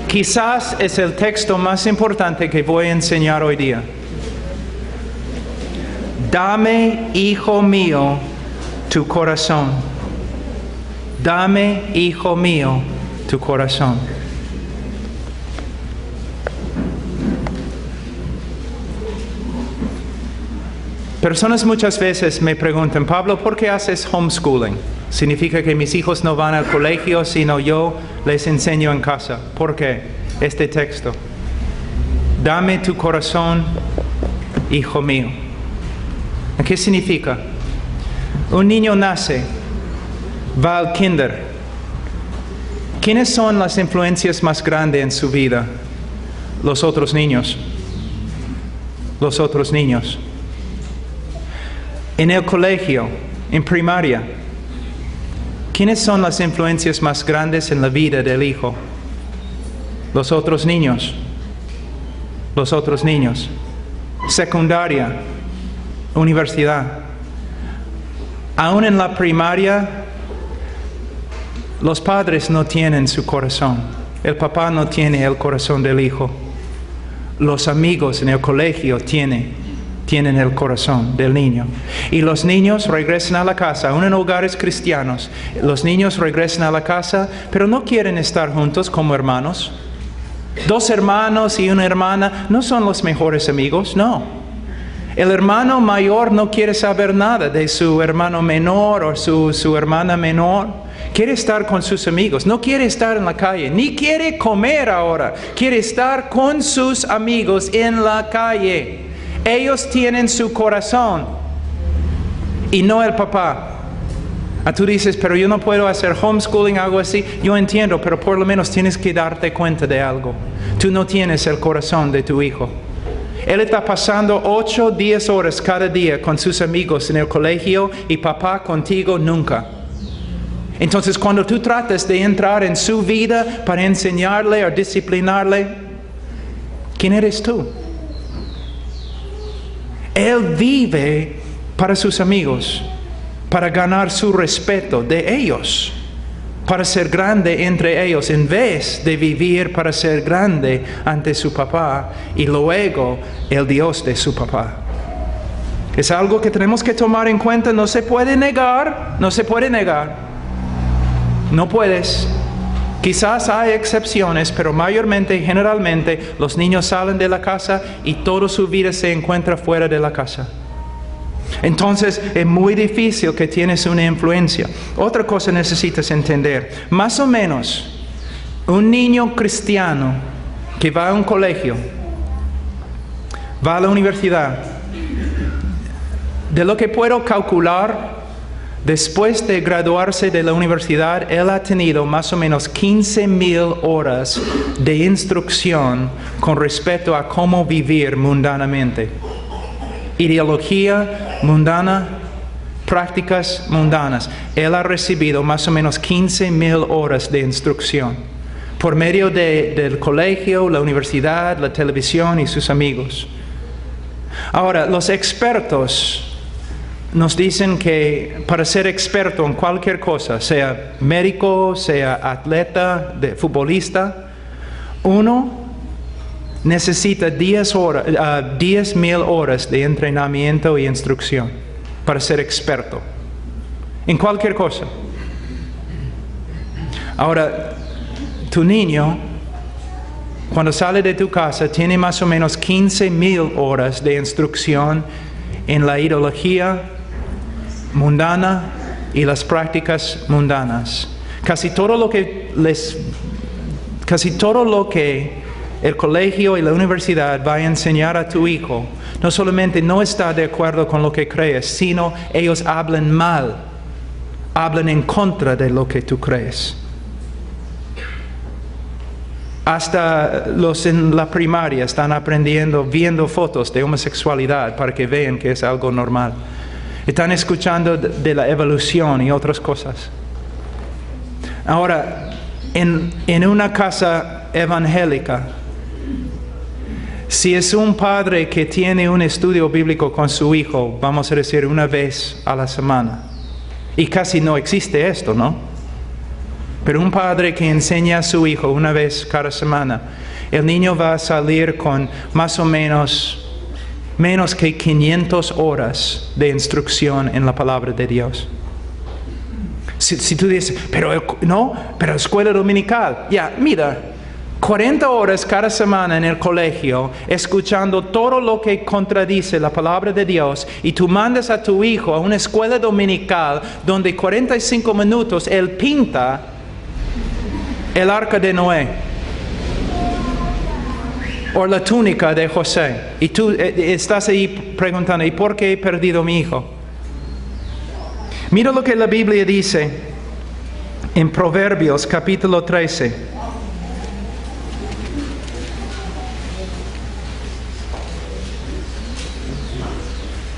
Quizás es el texto más importante que voy a enseñar hoy día. Dame, hijo mío, tu corazón. Dame, hijo mío, tu corazón. Personas muchas veces me preguntan, Pablo, ¿por qué haces homeschooling? Significa que mis hijos no van al colegio, sino yo les enseño en casa. ¿Por qué? Este texto. Dame tu corazón, hijo mío. ¿Qué significa? Un niño nace, va al kinder. ¿Quiénes son las influencias más grandes en su vida? Los otros niños. Los otros niños. En el colegio, en primaria, ¿quiénes son las influencias más grandes en la vida del hijo? Los otros niños. Los otros niños. Secundaria, universidad. Aún en la primaria, los padres no tienen su corazón. El papá no tiene el corazón del hijo. Los amigos en el colegio tienen. tienen el corazón del niño. Y los niños regresan a la casa, aún en hogares cristianos. Los niños regresan a la casa, pero no quieren estar juntos como hermanos. Dos hermanos y una hermana no son los mejores amigos, no. El hermano mayor no quiere saber nada de su hermano menor o su hermana menor. Quiere estar con sus amigos, no quiere estar en la calle, ni quiere comer ahora. Quiere estar con sus amigos en la calle. Ellos tienen su corazón y no el papá. Tú dices, pero yo no puedo hacer homeschooling, algo así. Yo entiendo, pero por lo menos tienes que darte cuenta de algo. Tú no tienes el corazón de tu hijo. Él está pasando 8 o 10 horas cada día con sus amigos en el colegio y papá contigo nunca. Entonces, cuando tú tratas de entrar en su vida para enseñarle o disciplinarle, ¿quién eres tú? Él vive para sus amigos, para ganar su respeto de ellos, para ser grande entre ellos, en vez de vivir para ser grande ante su papá y luego el Dios de su papá. Es algo que tenemos que tomar en cuenta, no se puede negar, no se puede negar. No puedes. Quizás hay excepciones, pero mayormente, generalmente, los niños salen de la casa y toda su vida se encuentra fuera de la casa. Entonces, es muy difícil que tienes una influencia. Otra cosa necesitas entender. Más o menos, un niño cristiano que va a un colegio, va a la universidad, de lo que puedo calcular, después de graduarse de la universidad, él ha tenido más o menos 15,000 horas de instrucción con respecto a cómo vivir mundanamente. Ideología mundana, prácticas mundanas. Él ha recibido más o menos 15,000 horas de instrucción por medio del colegio, la universidad, la televisión y sus amigos. Ahora, los expertos nos dicen que para ser experto en cualquier cosa, sea médico, sea atleta, futbolista, uno necesita 10,000 horas de entrenamiento y instrucción para ser experto en cualquier cosa. Ahora, tu niño, cuando sale de tu casa, tiene más o menos 15,000 horas de instrucción en la ideología mundana y las prácticas mundanas. Casi todo lo que el colegio y la universidad va a enseñar a tu hijo, no solamente no está de acuerdo con lo que crees, sino ellos hablan mal, hablan en contra de lo que tú crees. Hasta los en la primaria están aprendiendo, viendo fotos de homosexualidad para que vean que es algo normal. Están escuchando de la evolución y otras cosas. Ahora, en una casa evangélica, si es un padre que tiene un estudio bíblico con su hijo, vamos a decir una vez a la semana, y casi no existe esto, ¿no? Pero un padre que enseña a su hijo una vez cada semana, el niño va a salir con más o menos que 500 horas de instrucción en la palabra de Dios. Si tú dices, pero escuela dominical, mira, 40 horas cada semana en el colegio, escuchando todo lo que contradice la palabra de Dios, y tú mandas a tu hijo a una escuela dominical donde 45 minutos él pinta el arca de Noé o la túnica de José, y tú estás ahí preguntando, ¿y por qué he perdido a mi hijo? Mira lo que la Biblia dice en Proverbios capítulo 13.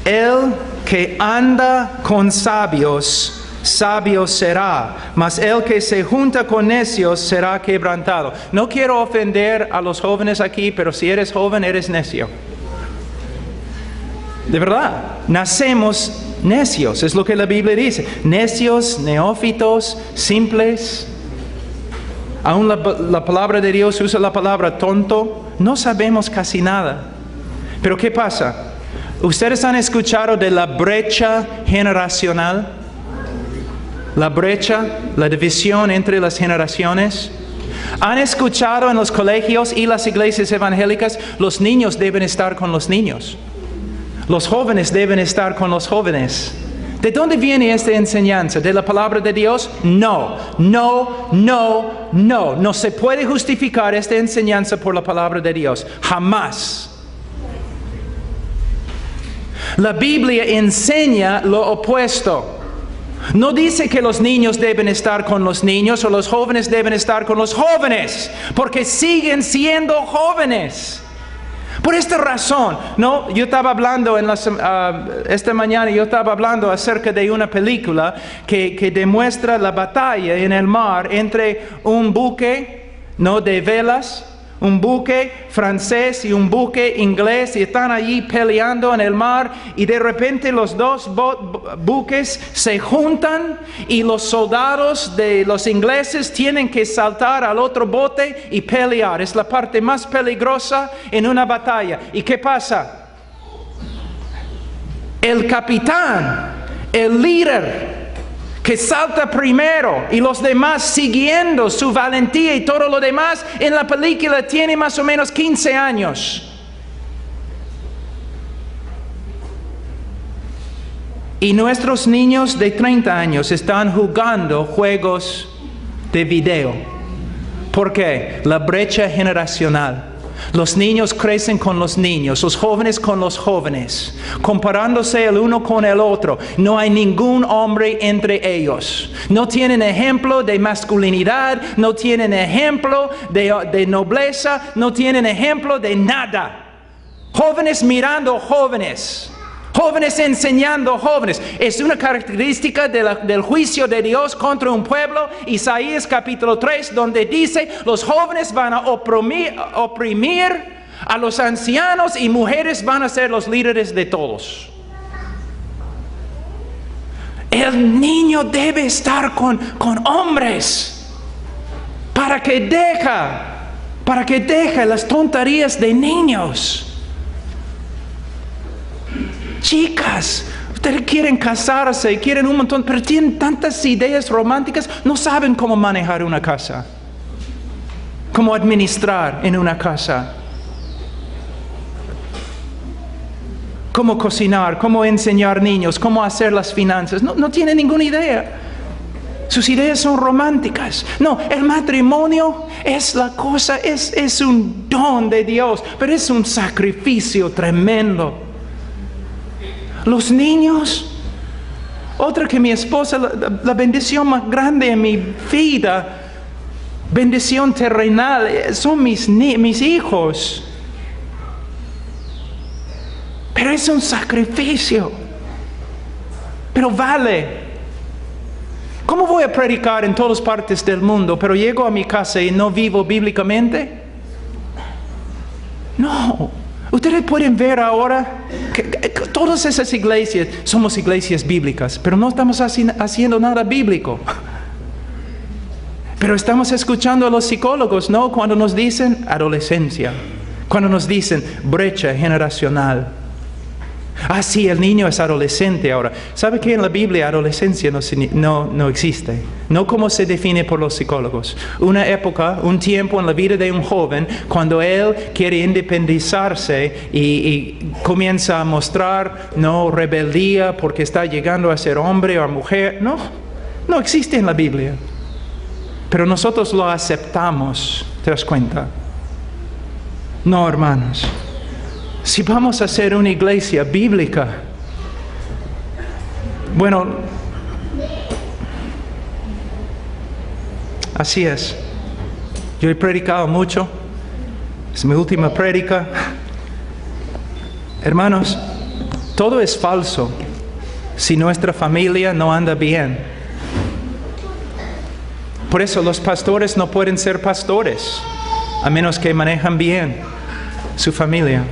El que anda con sabios, sabio será, mas el que se junta con necios será quebrantado. No quiero ofender a los jóvenes aquí, pero si eres joven, eres necio. De verdad, nacemos necios, es lo que la Biblia dice. Necios, neófitos, simples. Aún la palabra de Dios usa la palabra tonto. No sabemos casi nada. Pero ¿qué pasa? ¿Ustedes han escuchado de la brecha generacional? La brecha, la división entre las generaciones. ¿Han escuchado en los colegios y las iglesias evangélicas, los niños deben estar con los niños? Los jóvenes deben estar con los jóvenes. ¿De dónde viene esta enseñanza? ¿De la palabra de Dios? No, no, no, no. No se puede justificar esta enseñanza por la palabra de Dios. Jamás. La Biblia enseña lo opuesto. No dice que los niños deben estar con los niños o los jóvenes deben estar con los jóvenes, porque siguen siendo jóvenes. Por esta razón, ¿no? Yo estaba hablando esta mañana, yo estaba hablando acerca de una película que demuestra la batalla en el mar entre un buque, ¿no?, de velas, un buque francés y un buque inglés, y están allí peleando en el mar, y de repente los dos buques se juntan y los soldados de los ingleses tienen que saltar al otro bote y pelear. Es la parte más peligrosa en una batalla. ¿Y qué pasa? El capitán, el líder, que salta primero y los demás siguiendo su valentía y todo lo demás, en la película tiene más o menos 15 años. Y nuestros niños de 30 años están jugando juegos de video. ¿Por qué? La brecha generacional. Los niños crecen con los niños, los jóvenes con los jóvenes, comparándose el uno con el otro. No hay ningún hombre entre ellos. No tienen ejemplo de masculinidad, no tienen ejemplo de nobleza, no tienen ejemplo de nada. Jóvenes mirando jóvenes. Jóvenes enseñando jóvenes. Es una característica del juicio de Dios contra un pueblo. Isaías capítulo 3, donde dice, los jóvenes van a oprimir a los ancianos y mujeres van a ser los líderes de todos. El niño debe estar con hombres para que deje las tonterías de niños. Chicas, ustedes quieren casarse, quieren un montón, pero tienen tantas ideas románticas, no saben cómo manejar una casa, cómo administrar en una casa, cómo cocinar, cómo enseñar niños, cómo hacer las finanzas. No tienen ninguna idea. Sus ideas son románticas. No, el matrimonio es la cosa, es un don de Dios, pero es un sacrificio tremendo. Los niños, otra que mi esposa, la bendición más grande en mi vida, bendición terrenal, son mis hijos. Pero es un sacrificio. Pero vale. ¿Cómo voy a predicar en todas partes del mundo, pero llego a mi casa y no vivo bíblicamente? No. Ustedes pueden ver ahora que todas esas iglesias somos iglesias bíblicas, pero no estamos haciendo nada bíblico. Pero estamos escuchando a los psicólogos, ¿no? Cuando nos dicen adolescencia, cuando nos dicen brecha generacional. Ah, sí, el niño es adolescente ahora. ¿Sabe que en la Biblia adolescencia no existe? No como se define por los psicólogos. Una época, un tiempo en la vida de un joven, cuando él quiere independizarse y comienza a mostrar rebeldía porque está llegando a ser hombre o mujer. No existe en la Biblia. Pero nosotros lo aceptamos. ¿Te das cuenta? No, hermanos. Si vamos a ser una iglesia bíblica, bueno, así es. Yo he predicado mucho, es mi última prédica. Hermanos, todo es falso si nuestra familia no anda bien. Por eso los pastores no pueden ser pastores, a menos que manejan bien su familia.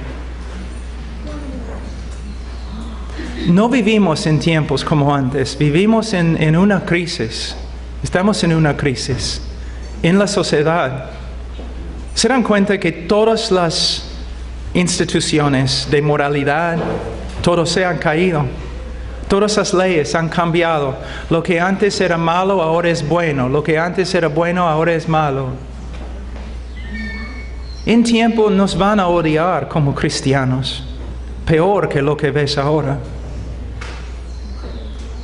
No vivimos en tiempos como antes, vivimos en una crisis. Estamos en una crisis en la sociedad. ¿Se dan cuenta que todas las instituciones de moralidad, Todos se han caído. Todas las leyes han cambiado. Lo que antes era malo ahora es bueno. Lo que antes era bueno ahora es malo. En tiempo nos van a odiar como cristianos. Peor que lo que ves ahora.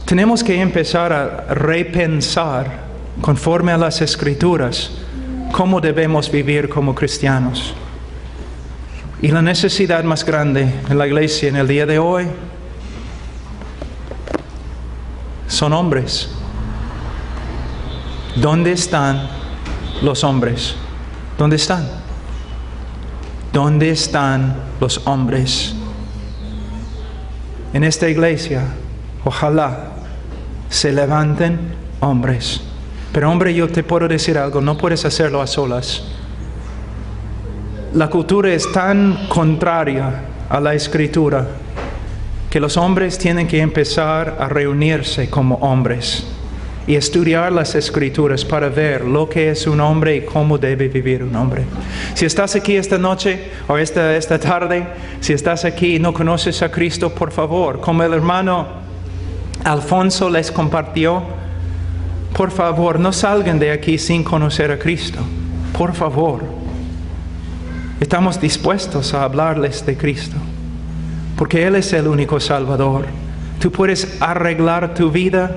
Tenemos que empezar a repensar conforme a las Escrituras cómo debemos vivir como cristianos. Y la necesidad más grande en la iglesia en el día de hoy son hombres. ¿Dónde están los hombres? ¿Dónde están? ¿Dónde están los hombres? En esta iglesia, ojalá se levanten hombres. Pero hombre, yo te puedo decir algo, no puedes hacerlo a solas. La cultura es tan contraria a la Escritura que los hombres tienen que empezar a reunirse como hombres y estudiar las Escrituras para ver lo que es un hombre y cómo debe vivir un hombre. Si estás aquí esta noche o esta tarde, si estás aquí y no conoces a Cristo, por favor, como el hermano Alfonso les compartió, por favor, no salgan de aquí sin conocer a Cristo. Por favor. Estamos dispuestos a hablarles de Cristo. Porque Él es el único Salvador. Tú puedes arreglar tu vida,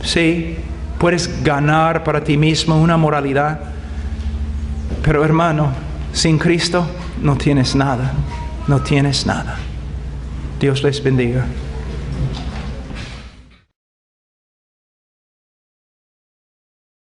sí, puedes ganar para ti mismo una moralidad. Pero hermano, sin Cristo no tienes nada, no tienes nada. Dios les bendiga.